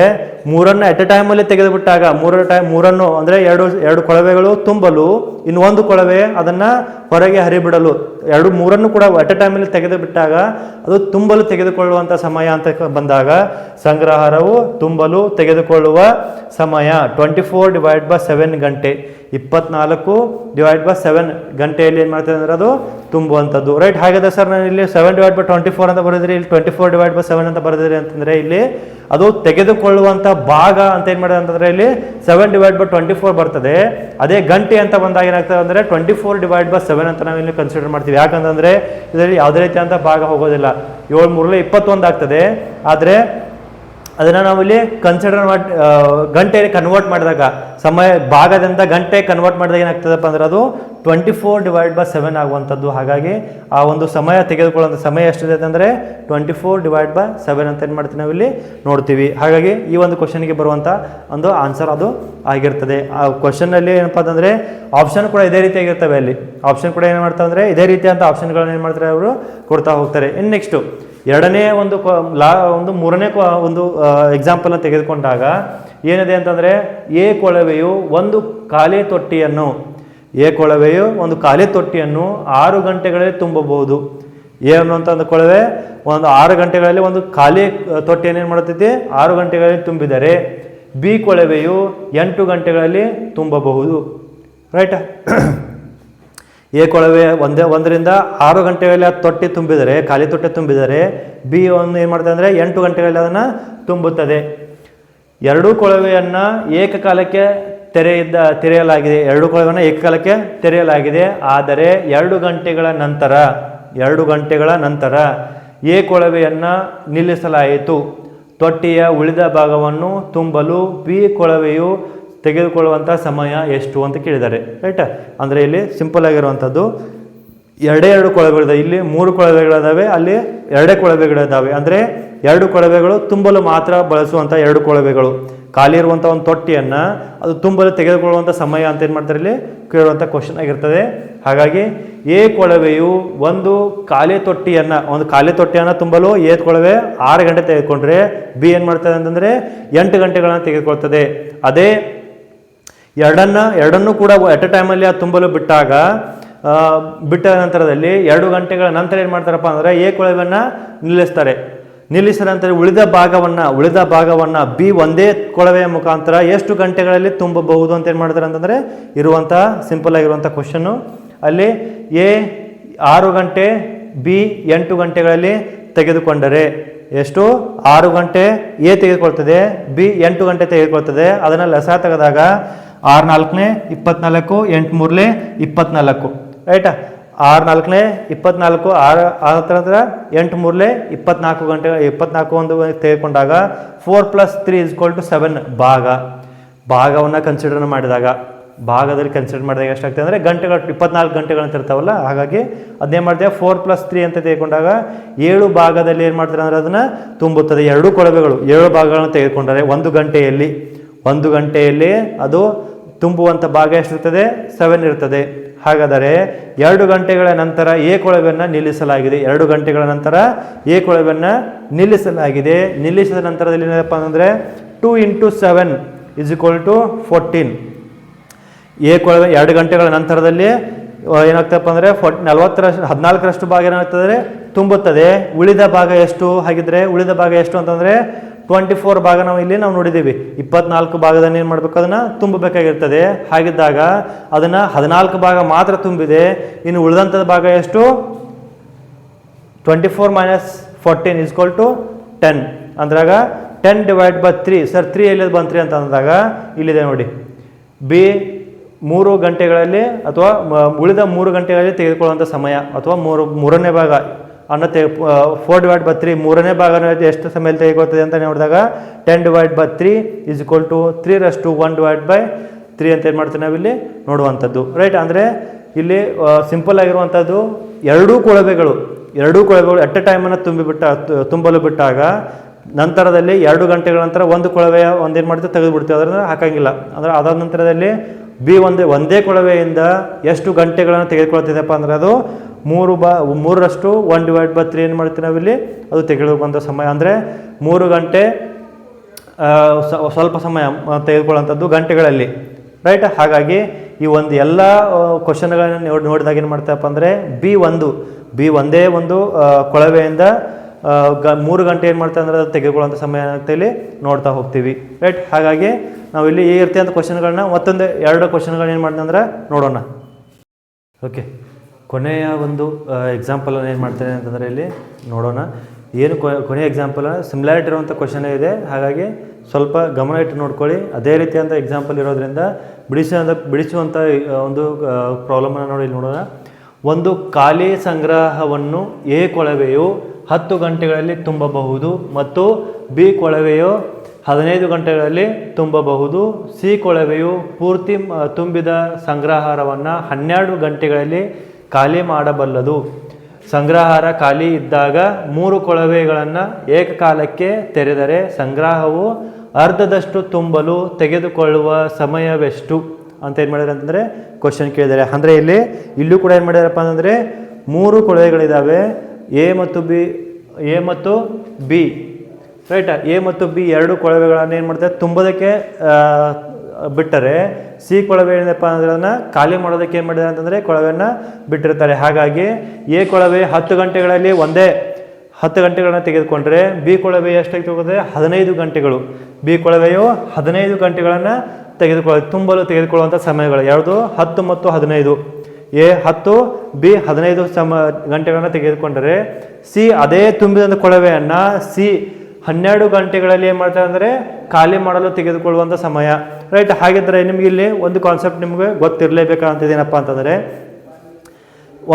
3 ಎಟ್ ಎ ಟೈಮಲ್ಲಿ ತೆಗೆದುಬಿಟ್ಟಾಗ 3 ಅಂದರೆ 2 ಕೊಳವೆಗಳು ತುಂಬಲು, ಇನ್ನು 1 ಕೊಳವೆ ಅದನ್ನು ಹೊರಗೆ ಹರಿಬಿಡಲು, 3 ಕೂಡ ಎಟ್ ಎ ಟೈಮಲ್ಲಿ ತೆಗೆದು ಬಿಟ್ಟಾಗ ಅದು ತುಂಬಲು ತೆಗೆದುಕೊಳ್ಳುವಂಥ ಸಮಯ ಅಂತ ಬಂದಾಗ ಸಂಗ್ರಹಾರವು ತುಂಬಲು ತೆಗೆದುಕೊಳ್ಳುವ ಸಮಯ 24/7 ಗಂಟೆ. 24/7 ಗಂಟೆಯಲ್ಲಿ ಏನು ಮಾಡ್ತದೆ ಅಂದರೆ ಅದು ತುಂಬುವಂಥದ್ದು, ರೈಟ್. ಹಾಗಾದ್ರೆ ಸರ್ ನಾನು ಇಲ್ಲಿ 7/24 ಅಂತ ಬರೆದಿರಿ, ಇಲ್ಲಿ 24/7 ಅಂತ ಬರೆದಿರಿ ಅಂತಂದರೆ ಇಲ್ಲಿ ಅದು ತೆಗೆದುಕೊಳ್ಳುವಂಥ ಭಾಗ ಅಂತ ಏನು ಮಾಡಿದೆ ಅಂತಂದರೆ ಇಲ್ಲಿ 7/24 ಬರ್ತದೆ. ಅದೇ ಗಂಟೆ ಅಂತ ಬಂದಾಗ ಏನಾಗ್ತದೆ ಅಂದರೆ 24/7 ಅಂತ ನಾವು ಇಲ್ಲಿ ಕನ್ಸಿಡರ್ ಮಾಡ್ತೀವಿ. ಯಾಕಂತಂದರೆ ಇದರಲ್ಲಿ ಯಾವುದೇ ರೀತಿಯಾದಂಥ ಭಾಗ ಹೋಗೋದಿಲ್ಲ. 7 3 21 ಆಗ್ತದೆ. ಆದರೆ ಅದನ್ನು ನಾವು ಇಲ್ಲಿ ಕನ್ಸಿಡರ್ ಮಾಡಿ ಗಂಟೆಯಲ್ಲಿ ಕನ್ವರ್ಟ್ ಮಾಡಿದಾಗ ಸಮಯ ಭಾಗದಿಂದ ಗಂಟೆ ಕನ್ವರ್ಟ್ ಮಾಡಿದಾಗ ಏನಾಗ್ತದಪ್ಪ ಅಂದ್ರೆ ಅದು 24/7 ಆಗುವಂಥದ್ದು. ಹಾಗಾಗಿ ಆ ಒಂದು ಸಮಯ ತೆಗೆದುಕೊಳ್ಳುವಂಥ ಸಮಯ ಎಷ್ಟಿದೆ ಅಂದರೆ 24/7 ಅಂತ ಏನು ಮಾಡ್ತೀವಿ ನಾವಿಲ್ಲಿ ನೋಡ್ತೀವಿ. ಹಾಗಾಗಿ ಈ ಒಂದು ಕ್ವಶನ್ಗೆ ಬರುವಂಥ ಒಂದು ಆನ್ಸರ್ ಅದು ಆಗಿರ್ತದೆ. ಆ ಕ್ವಶನ್ನಲ್ಲಿ ಏನಪ್ಪ ಅಂತಂದರೆ ಆಪ್ಷನ್ ಕೂಡ ಇದೇ ರೀತಿಯಾಗಿರ್ತವೆ. ಅಲ್ಲಿ ಆಪ್ಷನ್ ಕೂಡ ಏನು ಮಾಡ್ತಾರೆ ಅಂದರೆ ಇದೇ ರೀತಿಯಾದಂಥ ಆಪ್ಷನ್ಗಳನ್ನ ಏನು ಮಾಡ್ತಾರೆ ಅವರು ಕೊಡ್ತಾ ಹೋಗ್ತಾರೆ. ಇನ್ನು ನೆಕ್ಸ್ಟು ಎರಡನೇ ಒಂದು ಮೂರನೇ ಒಂದು ಎಕ್ಸಾಂಪಲ್ನ ತೆಗೆದುಕೊಂಡಾಗ ಏನಿದೆ ಅಂತಂದರೆ ಎ ಕೊಳವೆಯು ಒಂದು ಖಾಲಿ ತೊಟ್ಟಿಯನ್ನು 6 ಗಂಟೆಗಳಲ್ಲಿ ತುಂಬಬಹುದು. ಎ ಅನ್ನುವಂಥ ಒಂದು ಕೊಳವೆ ಒಂದು 6 ಗಂಟೆಗಳಲ್ಲಿ ಒಂದು ಖಾಲಿ ತೊಟ್ಟಿಯನ್ನು ಏನು ಮಾಡುತ್ತೈತಿ 6 ಗಂಟೆಗಳಲ್ಲಿ ತುಂಬಿದರೆ ಬಿ ಕೊಳವೆಯು 8 ಗಂಟೆಗಳಲ್ಲಿ ತುಂಬಬಹುದು. ರೈಟಾ? ಎ ಕೊಳವೆ 1ರಿಂದ 6 ಗಂಟೆಗಳಲ್ಲಿ ಆ ತೊಟ್ಟಿ ತುಂಬಿದರೆ ಖಾಲಿ ತೊಟ್ಟೆ ತುಂಬಿದರೆ ಬಿ ಒಂದು ಏನು ಮಾಡ್ತದೆ ಅಂದರೆ 8 ಗಂಟೆಗಳಲ್ಲಿ ಅದನ್ನು ತುಂಬುತ್ತದೆ. ಎರಡೂ ಕೊಳವೆಯನ್ನು ಏಕಕಾಲಕ್ಕೆ ತೆರೆಯಲಾಗಿದೆ. ಎರಡು ಕೊಳವೆಯನ್ನು ಏಕಕಾಲಕ್ಕೆ ತೆರೆಯಲಾಗಿದೆ. ಆದರೆ 2 ಗಂಟೆಗಳ ನಂತರ ಎ ಕೊಳವೆಯನ್ನು ನಿಲ್ಲಿಸಲಾಯಿತು. ತೊಟ್ಟಿಯ ಉಳಿದ ಭಾಗವನ್ನು ತುಂಬಲು ಬಿ ಕೊಳವೆಯು ತೆಗೆದುಕೊಳ್ಳುವಂಥ ಸಮಯ ಎಷ್ಟು ಅಂತ ಕೇಳಿದ್ದಾರೆ. ರೈಟಾ? ಅಂದರೆ ಇಲ್ಲಿ ಸಿಂಪಲ್ ಆಗಿರುವಂಥದ್ದು ಎರಡು ಕೊಳವೆಗಳಿದ್ದಾವೆ. ಇಲ್ಲಿ 3 ಕೊಳವೆಗಳಿದ್ದಾವೆ, ಅಲ್ಲಿ 2 ಕೊಳವೆಗಳಿದ್ದಾವೆ. ಅಂದರೆ 2 ಕೊಳವೆಗಳು ತುಂಬಲು ಮಾತ್ರ ಬಳಸುವಂಥ 2 ಕೊಳವೆಗಳು. ಖಾಲಿ ಇರುವಂಥ ಒಂದು ತೊಟ್ಟಿಯನ್ನು ಅದು ತುಂಬಲು ತೆಗೆದುಕೊಳ್ಳುವಂಥ ಸಮಯ ಅಂತ ಏನು ಮಾಡ್ತಾರೆ ಇಲ್ಲಿ ಕೇಳುವಂಥ ಕ್ವಶನ್ ಆಗಿರ್ತದೆ. ಹಾಗಾಗಿ ಎ ಕೊಳವೆಯು ಒಂದು ಖಾಲಿ ತೊಟ್ಟಿಯನ್ನು ತುಂಬಲು ಎ ಕೊಳವೆ 6 ಗಂಟೆ ತೆಗೆದುಕೊಂಡ್ರೆ ಬಿ ಏನು ಮಾಡ್ತದೆ ಅಂತಂದರೆ 8 ಗಂಟೆಗಳನ್ನು ತೆಗೆದುಕೊಳ್ತದೆ. ಅದೇ ಎರಡನ್ನೂ ಕೂಡ ಎಟ್ ಎ ಟೈಮಲ್ಲಿ ಅದು ತುಂಬಲು ಬಿಟ್ಟ ನಂತರದಲ್ಲಿ 2 ಗಂಟೆಗಳ ನಂತರ ಏನು ಮಾಡ್ತಾರಪ್ಪ ಅಂದರೆ ಎ ಕೊಳವೆಯನ್ನು ನಿಲ್ಲಿಸಿದ ನಂತರ ಉಳಿದ ಭಾಗವನ್ನು ಬಿ ಒಂದೇ ಕೊಳವೆಯ ಮುಖಾಂತರ ಎಷ್ಟು ಗಂಟೆಗಳಲ್ಲಿ ತುಂಬಬಹುದು ಅಂತ ಏನು ಮಾಡ್ತಾರೆ ಅಂತಂದರೆ ಇರುವಂಥ ಸಿಂಪಲ್ ಆಗಿರುವಂಥ ಕ್ವಶನ್ನು. ಅಲ್ಲಿ ಎ 6 ಗಂಟೆ ಬಿ 8 ಗಂಟೆಗಳಲ್ಲಿ ತೆಗೆದುಕೊಂಡರೆ ಎಷ್ಟು 6 ಗಂಟೆ ಎ ತೆಗೆದುಕೊಳ್ತದೆ, ಬಿ 8 ಗಂಟೆ ತೆಗೆದುಕೊಳ್ತದೆ. ಅದನ್ನು ಲಸ ತೆಗೆದಾಗ 6 4 24 8 3 24 ರೈಟಾ? 6 4 24 6 ನಂತರ 8 3 24 ಗಂಟೆ 24 ಒಂದು ತೆಗೆದುಕೊಂಡಾಗ 4 + 3 = 7 ಭಾಗವನ್ನು ಕನ್ಸಿಡರ್ ಮಾಡಿದಾಗ ಎಷ್ಟಾಗ್ತದೆ ಅಂದರೆ ಗಂಟೆಗಳು 24 ಗಂಟೆಗಳಂತ ಇರ್ತಾವಲ್ಲ. ಹಾಗಾಗಿ ಅದನ್ನೇನು ಮಾಡ್ತೇವೆ 4 + 3 ಅಂತ ತೆಗೆದುಕೊಂಡಾಗ 7 ಭಾಗದಲ್ಲಿ ಏನು ಮಾಡ್ತಾರೆ ಅಂದರೆ ಅದನ್ನು ತುಂಬುತ್ತದೆ. 2 ಕೊಳವೆಗಳು 7 ಭಾಗಗಳನ್ನು ತೆಗೆದುಕೊಂಡರೆ ಒಂದು ಗಂಟೆಯಲ್ಲಿ ಅದು ತುಂಬುವಂಥ ಭಾಗ ಎಷ್ಟಿರ್ತದೆ 7 ಇರ್ತದೆ. ಹಾಗಾದರೆ 2 ಗಂಟೆಗಳ ನಂತರ ಎ ಕೊಳವೆಯನ್ನು ನಿಲ್ಲಿಸಲಾಗಿದೆ. 2 ಗಂಟೆಗಳ ನಂತರ ಎ ಕೊಳವೆಯನ್ನು ನಿಲ್ಲಿಸಿದ ನಂತರದಲ್ಲಿ ಏನಪ್ಪ ಅಂದರೆ 2 × 7 = 14. ಎ ಕೊಳವೆ 2 ಗಂಟೆಗಳ ನಂತರದಲ್ಲಿ ಏನಾಗ್ತಪ್ಪ ಅಂದರೆ 14ರಷ್ಟು ಭಾಗ ಏನಾಗ್ತದೆ ತುಂಬುತ್ತದೆ. ಉಳಿದ ಭಾಗ ಎಷ್ಟು ಅಂತಂದರೆ 24 ಭಾಗ ನಾವು ನೋಡಿದ್ದೀವಿ. 24 ಭಾಗದಲ್ಲಿ ಏನು ಮಾಡಬೇಕು ಅದನ್ನು ತುಂಬಬೇಕಾಗಿರ್ತದೆ. ಹಾಗಿದ್ದಾಗ ಅದನ್ನು 14 ಭಾಗ ಮಾತ್ರ ತುಂಬಿದೆ. ಇನ್ನು ಉಳಿದಂಥದ್ದು ಭಾಗ ಎಷ್ಟು 24 - 14 = 10 ಅಂದಾಗ 10/3 ಸರ್ 3 ಎಲ್ಲಿ ಬಂತ್ರಿ ಅಂತ ಅಂದಾಗ ಇಲ್ಲಿದೆ ನೋಡಿ. ಬಿ 3 ಗಂಟೆಗಳಲ್ಲಿ ಅಥವಾ ಉಳಿದ 3 ಗಂಟೆಗಳಲ್ಲಿ ತೆಗೆದುಕೊಳ್ಳುವಂಥ ಸಮಯ ಅಥವಾ ಮೂರನೇ ಭಾಗ 4/3 ಮೂರನೇ ಭಾಗ ಎಷ್ಟು ಸಮಯದಲ್ಲಿ ತೆಗೆದುಕೊಳ್ತದೆ ಅಂತ ನೋಡಿದಾಗ 10/3 = 3/1/3 ಅಂತ ಏನು ಮಾಡ್ತೀವಿ ನಾವಿಲ್ಲಿ ನೋಡುವಂಥದ್ದು. ರೈಟ್? ಅಂದರೆ ಇಲ್ಲಿ ಸಿಂಪಲ್ ಆಗಿರುವಂಥದ್ದು ಎರಡೂ ಕೊಳವೆಗಳು ಎಟ್ ಎ ಟೈಮನ್ನು ತುಂಬಲು ಬಿಟ್ಟಾಗ ನಂತರದಲ್ಲಿ 2 ಗಂಟೆಗಳ ನಂತರ ಒಂದು ಕೊಳವೆಯ ಒಂದೇನು ಮಾಡ್ತೀವಿ ತೆಗೆದುಬಿಡ್ತೀವಿ, ಅದನ್ನು ಹಾಕಂಗಿಲ್ಲ. ಅಂದರೆ ಅದಾದ ನಂತರದಲ್ಲಿ ಬಿ ಒಂದೇ ಕೊಳವೆಯಿಂದ ಎಷ್ಟು ಗಂಟೆಗಳನ್ನು ತೆಗೆದುಕೊಳ್ತಿದೆಪ್ಪ ಅಂದರೆ ಅದು 3/1/3 ಏನು ಮಾಡ್ತೀವಿ ನಾವಿಲ್ಲಿ ಅದು ತೆಗೆದುಕೊಂಥ ಸಮಯ. ಅಂದರೆ 3 ಗಂಟೆ ಸ್ವಲ್ಪ ಸಮಯ ತೆಗೆದುಕೊಳ್ಳುವಂಥದ್ದು ಗಂಟೆಗಳಲ್ಲಿ. ರೈಟ್? ಹಾಗಾಗಿ ಈ ಒಂದು ಎಲ್ಲ ಕ್ವಶನ್ಗಳನ್ನು ನೋಡಿದಾಗ ಏನು ಮಾಡ್ತೇವಪ್ಪ ಅಂದರೆ ಬಿ ಒಂದೇ ಒಂದು ಕೊಳವೆಯಿಂದ 3 ಗಂಟೆ ಏನು ಮಾಡ್ತೇವೆ ಅಂದರೆ ಅದು ತೆಗೆದುಕೊಳ್ಳುವಂಥ ಸಮಯ ಏನಾಗ್ತಾ ಇಲ್ಲಿ ನೋಡ್ತಾ ಹೋಗ್ತೀವಿ. ರೈಟ್? ಹಾಗಾಗಿ ನಾವು ಇಲ್ಲಿ ಈ ರೀತಿಯಂಥ ಕ್ವಶನ್ಗಳನ್ನ ಮತ್ತೊಂದು 2 ಕ್ವಶನ್ಗಳನ್ನ ಏನು ಮಾಡ್ತೀವಿ ಅಂದರೆ ನೋಡೋಣ. ಓಕೆ, ಕೊನೆಯ ಒಂದು ಎಕ್ಸಾಂಪಲನ್ನು ಏನು ಮಾಡ್ತೇನೆ ಅಂತಂದರೆ ಇಲ್ಲಿ ನೋಡೋಣ. ಏನು ಕೊನೆಯ ಎಕ್ಸಾಂಪಲ್ ಸಿಮಿಲಾರಿಟಿ ಇರುವಂಥ ಕ್ವಶನ್ ಇದೆ. ಹಾಗಾಗಿ ಸ್ವಲ್ಪ ಗಮನ ಇಟ್ಟು ನೋಡ್ಕೊಳ್ಳಿ. ಅದೇ ರೀತಿಯಾದ ಎಕ್ಸಾಂಪಲ್ ಇರೋದ್ರಿಂದ ಬಿಡಿಸುವಂಥ ಒಂದು ಪ್ರಾಬ್ಲಮನ್ನು ನೋಡಿ ನೋಡೋಣ. ಒಂದು ಖಾಲಿ ಸಂಗ್ರಹವನ್ನು ಎ ಕೊಳವೆಯು 10 ಗಂಟೆಗಳಲ್ಲಿ ತುಂಬಬಹುದು ಮತ್ತು ಬಿ ಕೊಳವೆಯು 15 ಗಂಟೆಗಳಲ್ಲಿ ತುಂಬಬಹುದು. ಸಿ ಕೊಳವೆಯು ಪೂರ್ತಿ ತುಂಬಿದ ಸಂಗ್ರಹಾರವನ್ನು 12 ಗಂಟೆಗಳಲ್ಲಿ ಖಾಲಿ ಮಾಡಬಲ್ಲದು. ಸಂಗ್ರಹಾರ ಖಾಲಿ ಇದ್ದಾಗ 3 ಕೊಳವೆಗಳನ್ನು ಏಕಕಾಲಕ್ಕೆ ತೆರೆದರೆ ಸಂಗ್ರಹವು ಅರ್ಧದಷ್ಟು ತುಂಬಲು ತೆಗೆದುಕೊಳ್ಳುವ ಸಮಯವೆಷ್ಟು ಅಂತ ಏನು ಮಾಡಿದ್ದಾರೆ ಅಂತಂದರೆ ಕ್ವಶನ್ ಕೇಳಿದ್ದಾರೆ. ಅಂದರೆ ಇಲ್ಲೂ ಕೂಡ ಏನು ಮಾಡಿದಾರಪ್ಪ ಅಂತಂದರೆ 3 ಕೊಳವೆಗಳಿದ್ದಾವೆ, ಎ ಮತ್ತು ಬಿ ರೈಟ್. ಎ ಮತ್ತು ಬಿ 2 ಕೊಳವೆಗಳನ್ನು ಏನು ಮಾಡ್ತಾರೆ ತುಂಬೋದಕ್ಕೆ ಬಿಟ್ಟರೆ, ಸಿ ಕೊಳವೆ ಏನಪ್ಪ ಅಂದರೆ ಅದನ್ನು ಖಾಲಿ ಮಾಡೋದಕ್ಕೆ ಏನು ಮಾಡಿದ್ದಾರೆ ಅಂತಂದರೆ ಕೊಳವೆಯನ್ನು ಬಿಟ್ಟಿರ್ತಾರೆ. ಹಾಗಾಗಿ ಎ ಕೊಳವೆ 10 ಗಂಟೆಗಳಲ್ಲಿ 10 ಗಂಟೆಗಳನ್ನು ತೆಗೆದುಕೊಂಡ್ರೆ ಬಿ ಕೊಳವೆ ಎಷ್ಟಾಗಿ ತಗೋದ್ರೆ 15 ಗಂಟೆಗಳು. ಬಿ ಕೊಳವೆಯು 15 ಗಂಟೆಗಳನ್ನು ತುಂಬಲು ತೆಗೆದುಕೊಳ್ಳುವಂಥ ಸಮಯಗಳು ಯಾವುದು? 10 ಮತ್ತು 15. ಎ 10, ಬಿ 15 ಗಂಟೆಗಳನ್ನು ತೆಗೆದುಕೊಂಡರೆ ಸಿ ಅದೇ ತುಂಬಿದ ಕೊಳವೆಯನ್ನು ಸಿ 12 ಗಂಟೆಗಳಲ್ಲಿ ಏನು ಮಾಡ್ತಾರೆ ಅಂದರೆ ಖಾಲಿ ಮಾಡಲು ತೆಗೆದುಕೊಳ್ಳುವಂಥ ಸಮಯ ರೈಟ್. ಹಾಗಿದ್ದರೆ ನಿಮಗೆ ಇಲ್ಲಿ ಒಂದು ಕಾನ್ಸೆಪ್ಟ್ ನಿಮಗೆ ಗೊತ್ತಿರಲೇಬೇಕಂತದೇನಪ್ಪ ಅಂತಂದರೆ,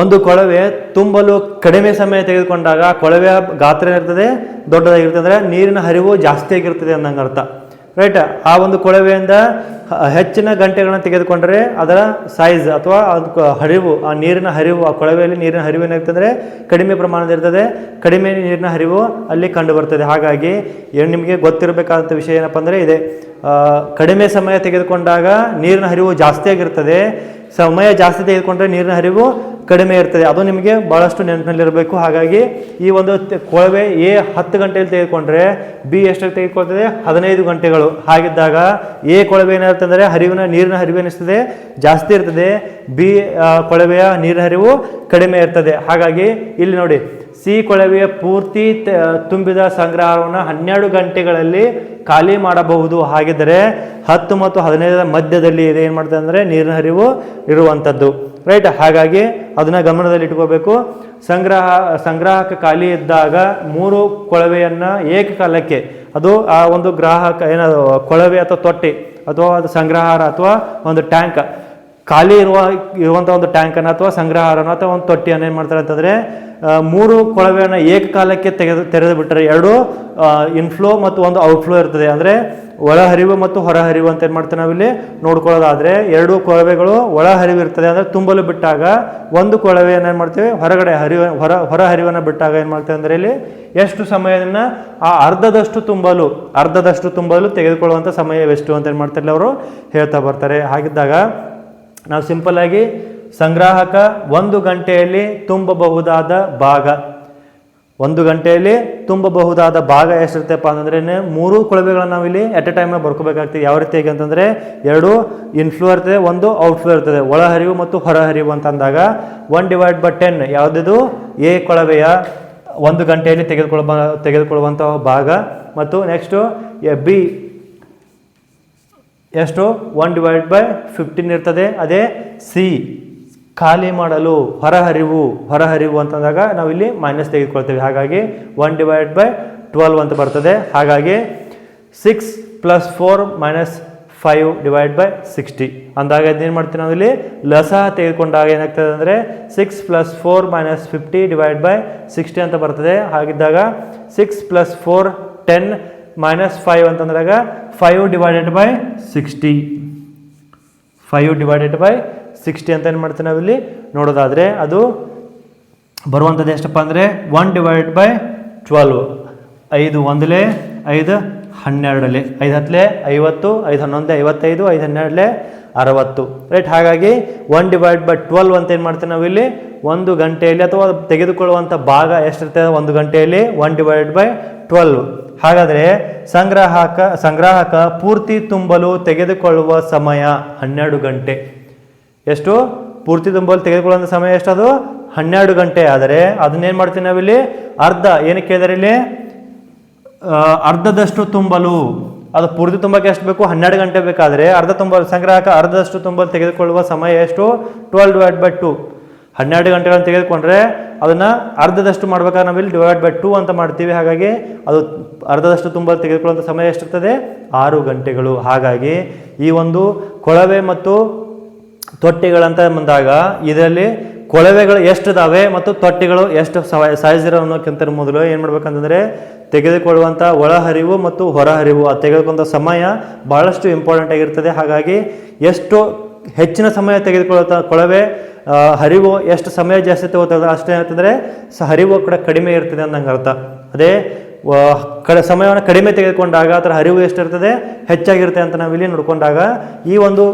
ಒಂದು ಕೊಳವೆ ತುಂಬಲು ಕಡಿಮೆ ಸಮಯ ತೆಗೆದುಕೊಂಡಾಗ ಕೊಳವೆಯ ಗಾತ್ರ ಏನಿರ್ತದೆ ದೊಡ್ಡದಾಗಿರ್ತದೆ, ಅಂದರೆ ನೀರಿನ ಹರಿವು ಜಾಸ್ತಿ ಆಗಿರ್ತದೆ ಅನ್ನಂಗೆ ಅರ್ಥ ರೈಟ್. ಆ ಒಂದು ಕೊಳವೆಯಿಂದ ಹೆಚ್ಚಿನ ಗಂಟೆಗಳನ್ನು ತೆಗೆದುಕೊಂಡರೆ ಅದರ ಸೈಜ್ ಅಥವಾ ಹರಿವು, ಆ ನೀರಿನ ಹರಿವು, ಆ ಕೊಳವೆಯಲ್ಲಿ ನೀರಿನ ಹರಿವು ಏನಾಗ್ತದೆ ಅಂದರೆ ಕಡಿಮೆ ಪ್ರಮಾಣದ ಇರ್ತದೆ, ಕಡಿಮೆ ನೀರಿನ ಹರಿವು ಅಲ್ಲಿ ಕಂಡು ಬರ್ತದೆ. ಹಾಗಾಗಿ ಏನು ನಿಮಗೆ ಗೊತ್ತಿರಬೇಕಾದಂಥ ವಿಷಯ ಏನಪ್ಪ ಅಂದರೆ ಇದೆ, ಕಡಿಮೆ ಸಮಯ ತೆಗೆದುಕೊಂಡಾಗ ನೀರಿನ ಹರಿವು ಜಾಸ್ತಿ ಆಗಿರ್ತದೆ, ಸಮಯ ಜಾಸ್ತಿ ತೆಗೆದುಕೊಂಡ್ರೆ ನೀರಿನ ಹರಿವು ಕಡಿಮೆ ಇರ್ತದೆ. ಅದು ನಿಮಗೆ ಭಾಳಷ್ಟು ನೆನಪಿನಲ್ಲಿರಬೇಕು. ಹಾಗಾಗಿ ಈ ಒಂದು ಕೊಳವೆ ಎ 10 ಗಂಟೆಯಲ್ಲಿ ತೆಗೆದುಕೊಂಡ್ರೆ ಬಿ ಎಷ್ಟಾಗಿ ತೆಗೆದುಕೊಳ್ತದೆ 15 ಗಂಟೆಗಳು. ಹಾಗಿದ್ದಾಗ ಎ ಕೊಳವೆ ಏನಾಗುತ್ತೆ ಅಂದರೆ ನೀರಿನ ಹರಿವು ಏನಿಸ್ತದೆ ಜಾಸ್ತಿ ಇರ್ತದೆ, ಬಿ ಕೊಳವೆಯ ನೀರಿನ ಹರಿವು ಕಡಿಮೆ ಇರ್ತದೆ. ಹಾಗಾಗಿ ಇಲ್ಲಿ ನೋಡಿ, ಸಿ ಕೊಳವೆಯ ಪೂರ್ತಿ ತುಂಬಿದ ಸಂಗ್ರಹವನ್ನು 12 ಗಂಟೆಗಳಲ್ಲಿ ಖಾಲಿ ಮಾಡಬಹುದು. ಹಾಗಿದ್ದರೆ 10 ಮತ್ತು 15 ಮಧ್ಯದಲ್ಲಿ ಇದೆ ಏನು ಮಾಡ್ತದೆ ಅಂದರೆ ನೀರಿನ ಹರಿವು ಇರುವಂಥದ್ದು ರೈಟ್. ಹಾಗಾಗಿ ಅದನ್ನು ಗಮನದಲ್ಲಿ ಇಟ್ಕೋಬೇಕು. ಸಂಗ್ರಾಹಕ ಖಾಲಿ ಇದ್ದಾಗ 3 ಕೊಳವೆಯನ್ನು ಏಕಕಾಲಕ್ಕೆ, ಅದು ಆ ಒಂದು ಗ್ರಾಹಕ ಕೊಳವೆ ಅಥವಾ ತೊಟ್ಟಿ ಅಥವಾ ಅದು ಸಂಗ್ರಹಾರ ಅಥವಾ ಒಂದು ಟ್ಯಾಂಕ್ ಖಾಲಿ ಇರುವಂಥ ಒಂದು ಟ್ಯಾಂಕನ್ನು ಅಥವಾ ಸಂಗ್ರಹಾರನ ಅಥವಾ ಒಂದು ತೊಟ್ಟಿಯನ್ನು ಏನು ಮಾಡ್ತಾರೆ ಅಂತಂದರೆ 3 ಕೊಳವೆಯನ್ನು ಏಕಕಾಲಕ್ಕೆ ತೆರೆದು ಬಿಟ್ಟರೆ 2 ಇನ್ಫ್ಲೋ ಮತ್ತು ಒಂದು ಔಟ್ಫ್ಲೋ ಇರ್ತದೆ. ಅಂದರೆ ಒಳಹರಿವು ಮತ್ತು ಹೊರಹರಿವು ಅಂತ ಏನು ಮಾಡ್ತೇವೆ ನಾವಿಲ್ಲಿ ನೋಡ್ಕೊಳ್ಳೋದಾದರೆ 2 ಕೊಳವೆಗಳು ಒಳಹರಿವು ಇರ್ತದೆ, ಅಂದರೆ ತುಂಬಲು ಬಿಟ್ಟಾಗ ಒಂದು ಕೊಳವೆಯನ್ನು ಏನು ಮಾಡ್ತೇವೆ ಹೊರಗಡೆ ಹೊರ ಹರಿವನ್ನು ಬಿಟ್ಟಾಗ ಏನು ಮಾಡ್ತೇವೆ ಅಂದರೆ ಇಲ್ಲಿ ಎಷ್ಟು ಸಮಯವನ್ನು ಆ ಅರ್ಧದಷ್ಟು ತುಂಬಲು ತೆಗೆದುಕೊಳ್ಳುವಂಥ ಸಮಯವೆಷ್ಟು ಅಂತ ಏನು ಮಾಡ್ತಾರೆ ಅವರು ಹೇಳ್ತಾ ಬರ್ತಾರೆ. ಹಾಗಿದ್ದಾಗ ನಾವು ಸಿಂಪಲ್ ಆಗಿ ಸಂಗ್ರಾಹಕ 1 ಗಂಟೆಯಲ್ಲಿ ತುಂಬಬಹುದಾದ ಭಾಗ, 1 ಗಂಟೆಯಲ್ಲಿ ತುಂಬಬಹುದಾದ ಭಾಗ ಎಷ್ಟಿರ್ತಪ್ಪ ಅಂತಂದ್ರೆ 3 ಕೊಳವೆಗಳನ್ನು ನಾವಿಲ್ಲಿ ಎಟ್ ಎ ಟೈಮ್ ಬರ್ಕೋಬೇಕಾಗ್ತದೆ. ಯಾವ ರೀತಿಯಾಗಿ ಅಂತಂದರೆ 2 ಇನ್ಫ್ಲೋ ಇರ್ತದೆ, 1 ಔಟ್ಫ್ಲೋ ಇರ್ತದೆ, ಒಳಹರಿವು ಮತ್ತು ಹೊರಹರಿವು ಅಂತ ಅಂದಾಗ 1/10 ಯಾವುದಿದು ಎ ಕೊಳವೆಯ 1 ಗಂಟೆಯಲ್ಲಿ ತೆಗೆದುಕೊಳ್ಳುವಂಥ ಭಾಗ. ಮತ್ತು ನೆಕ್ಸ್ಟು ಬಿ ಎಷ್ಟು 1/15 ಇರ್ತದೆ. ಅದೇ ಸಿ ಖಾಲಿ ಮಾಡಲು ಹೊರಹರಿವು ಅಂತಂದಾಗ ನಾವಿಲ್ಲಿ ಮೈನಸ್ ತೆಗೆದುಕೊಳ್ತೇವೆ. ಹಾಗಾಗಿ 1/12 ಅಂತ ಬರ್ತದೆ. ಹಾಗಾಗಿ 6 + 4 - 5/60 ಅಂದಾಗ ಏನು ಮಾಡ್ತೀವಿ ನಾವಿಲ್ಲಿ ಲಸಹ ತೆಗೆದುಕೊಂಡಾಗ ಏನಾಗ್ತದೆ ಅಂದರೆ 6 + 4 - 50/60 ಅಂತ ಬರ್ತದೆ. ಹಾಗಿದ್ದಾಗ 6 + 4 10 - 5 ಅಂತಂದಾಗ 5/60 ಅಂತ ಏನು ಮಾಡ್ತೀವಿ ನಾವಿಲ್ಲಿ ನೋಡೋದಾದರೆ ಅದು ಬರುವಂಥದ್ದು ಎಷ್ಟಪ್ಪ ಅಂದರೆ 1/12. 5 1 5 12 5 10 50 5 11 55 5 12 60 ರೈಟ್. ಹಾಗಾಗಿ 1/12 ಅಂತ ಏನು ಮಾಡ್ತೀವಿ ನಾವಿಲ್ಲಿ 1 ಗಂಟೆಯಲ್ಲಿ ಅಥವಾ ತೆಗೆದುಕೊಳ್ಳುವಂಥ ಭಾಗ ಎಷ್ಟಿರ್ತದೆ 1 ಗಂಟೆಯಲ್ಲಿ 1/12. ಹಾಗಾದರೆ ಸಂಗ್ರಾಹಕ ಪೂರ್ತಿ ತುಂಬಲು ತೆಗೆದುಕೊಳ್ಳುವ ಸಮಯ 12 ಗಂಟೆ. ಎಷ್ಟು ಪೂರ್ತಿ ತುಂಬಲು ತೆಗೆದುಕೊಳ್ಳುವಂಥ ಸಮಯ ಎಷ್ಟು? ಅದು 12 ಗಂಟೆ. ಆದರೆ ಅದನ್ನೇನು ಮಾಡ್ತೀವಿ ನಾವಿಲ್ಲಿ ಅರ್ಧ, ಏನಕ್ಕೆ ಕೇಳಿದರೆ ಇಲ್ಲಿ ಅರ್ಧದಷ್ಟು ತುಂಬಲು, ಅದು ಪೂರ್ತಿ ತುಂಬಕ್ಕೆ ಎಷ್ಟು ಬೇಕು 12 ಗಂಟೆ ಬೇಕಾದರೆ ಸಂಗ್ರಾಹಕ ಅರ್ಧದಷ್ಟು ತುಂಬಲು ತೆಗೆದುಕೊಳ್ಳುವ ಸಮಯ ಎಷ್ಟು 12/2. 12 ಗಂಟೆಗಳನ್ನು ತೆಗೆದುಕೊಂಡ್ರೆ ಅದನ್ನು ಅರ್ಧದಷ್ಟು ಮಾಡ್ಬೇಕಾದ್ರೆ ನಾವಿಲ್ಲಿ /2 ಅಂತ ಮಾಡ್ತೀವಿ. ಹಾಗಾಗಿ ಅದು ಅರ್ಧದಷ್ಟು ತುಂಬಲು ತೆಗೆದುಕೊಳ್ಳುವಂಥ ಸಮಯ ಎಷ್ಟಿರ್ತದೆ? 6 ಗಂಟೆಗಳು. ಹಾಗಾಗಿ ಈ ಒಂದು ಕೊಳವೆ ಮತ್ತು ತೊಟ್ಟಿಗಳಂತ ಬಂದಾಗ ಇದರಲ್ಲಿ ಕೊಳವೆಗಳು ಎಷ್ಟಿದಾವೆ ಮತ್ತು ತೊಟ್ಟಿಗಳು ಎಷ್ಟು ಸೈಜ್ ಇರೋ ಅನ್ನೋಕ್ಕಿಂತ ಮೊದಲು ಏನು ಮಾಡ್ಬೇಕಂತಂದರೆ ತೆಗೆದುಕೊಳ್ಳುವಂಥ ಒಳಹರಿವು ಮತ್ತು ಹೊರಹರಿವು ಅದು ತೆಗೆದುಕೊಂಡ ಸಮಯ ಭಾಳಷ್ಟು ಇಂಪಾರ್ಟೆಂಟ್ ಆಗಿರ್ತದೆ. ಹಾಗಾಗಿ ಎಷ್ಟು ಹೆಚ್ಚಿನ ಸಮಯ ತೆಗೆದುಕೊಳ್ಳುವಂಥ ಕೊಳವೆ ಹರಿವು ಎಷ್ಟು ಸಮಯ ಜಾಸ್ತಿ ತಗೋತದೆ ಅಷ್ಟೇ ಅಂತಂದರೆ ಹರಿವು ಕೂಡ ಕಡಿಮೆ ಇರ್ತದೆ ಅನ್ನಂಗೆ ಅರ್ಥ. ಅದೇ ಸಮಯವನ್ನು ಕಡಿಮೆ ತೆಗೆದುಕೊಂಡಾಗ ಅದರ ಹರಿವು ಎಷ್ಟಿರ್ತದೆ? ಹೆಚ್ಚಾಗಿರುತ್ತೆ ಅಂತ ನಾವಿಲ್ಲಿ ನೋಡ್ಕೊಂಡಾಗ ಈ ಒಂದು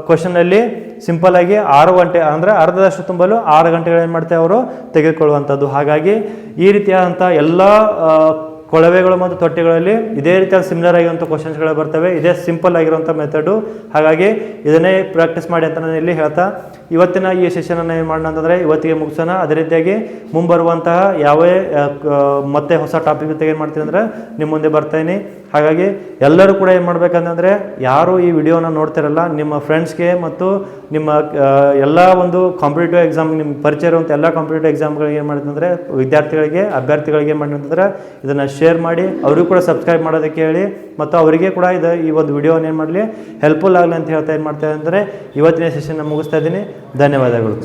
ಕ್ವಶನಲ್ಲಿ ಸಿಂಪಲ್ ಆಗಿ 6 ಗಂಟೆ ಅಂದರೆ ಅರ್ಧದಷ್ಟು ತುಂಬಲು 6 ಗಂಟೆಗಳು ಏನು ಮಾಡ್ತೇವೆ ಅವರು ತೆಗೆದುಕೊಳ್ಳುವಂಥದ್ದು. ಹಾಗಾಗಿ ಈ ರೀತಿಯಾದಂಥ ಎಲ್ಲ ಕೊಳವೆಗಳು ಮತ್ತು ತೊಟ್ಟಿಗಳಲ್ಲಿ ಇದೇ ರೀತಿಯಾದ ಸಿಮಿಲರ್ ಆಗಿರುವಂಥ ಕ್ವಶನ್ಸ್ಗಳು ಬರ್ತವೆ. ಇದೇ ಸಿಂಪಲ್ ಆಗಿರುವಂಥ ಮೆಥಡು. ಹಾಗಾಗಿ ಇದನ್ನೇ ಪ್ರಾಕ್ಟೀಸ್ ಮಾಡಿ ಅಂತ ನಾನು ಇಲ್ಲಿ ಹೇಳ್ತಾ ಇವತ್ತಿನ ಈ ಸೆಷನನ್ನು ಏನು ಮಾಡೋಣ ಅಂತಂದರೆ ಇವತ್ತಿಗೆ ಮುಗಿಸೋಣ. ಅದೇ ರೀತಿಯಾಗಿ ಮುಂಬರುವಂತಹ ಯಾವೇ ಮತ್ತೆ ಹೊಸ ಟಾಪಿಕ್ ಜೊತೆಗೆ ಏನು ಮಾಡ್ತೀನಿ ಅಂದರೆ ನಿಮ್ಮ ಮುಂದೆ ಬರ್ತಾಯಿನಿ. ಹಾಗಾಗಿ ಎಲ್ಲರೂ ಕೂಡ ಏನು ಮಾಡಬೇಕಂತಂದರೆ ಯಾರು ಈ ವಿಡಿಯೋನ ನೋಡ್ತಿರಲ್ಲ ನಿಮ್ಮ ಫ್ರೆಂಡ್ಸ್ಗೆ ಮತ್ತು ನಿಮ್ಮ ಎಲ್ಲ ಒಂದು ಕಾಂಪಿಟೇಟಿವ್ ಎಕ್ಸಾಮ್ ನಿಮ್ಮ ಪರಿಚಯ ಇರುವಂಥ ಎಲ್ಲ ಕಾಂಪಿಟೇಟಿವ್ ಎಕ್ಸಾಮ್ಗಳಿಗೆ ಏನು ಮಾಡಿದಂದರೆ ವಿದ್ಯಾರ್ಥಿಗಳಿಗೆ ಅಭ್ಯರ್ಥಿಗಳಿಗೆ ಏನು ಮಾಡಿದಂದ್ರೆ ಇದನ್ನು ಶೇರ್ ಮಾಡಿ ಅವರಿಗೂ ಕೂಡ ಸಬ್ಸ್ಕ್ರೈಬ್ ಮಾಡೋದಕ್ಕೆ ಹೇಳಿ ಮತ್ತು ಅವರಿಗೆ ಕೂಡ ಈ ಒಂದು ವಿಡಿಯೋನ ಏನು ಮಾಡಲಿ ಹೆಲ್ಪ್ಫುಲ್ ಆಗಲಿ ಅಂತ ಹೇಳ್ತಾ ಏನು ಮಾಡ್ತಾ ಅಂದರೆ ಇವತ್ತಿನ ಸೆಷನ್ನ ಮುಗಿಸ್ತಾ ಇದ್ದೀನಿ. ಧನ್ಯವಾದಗಳು.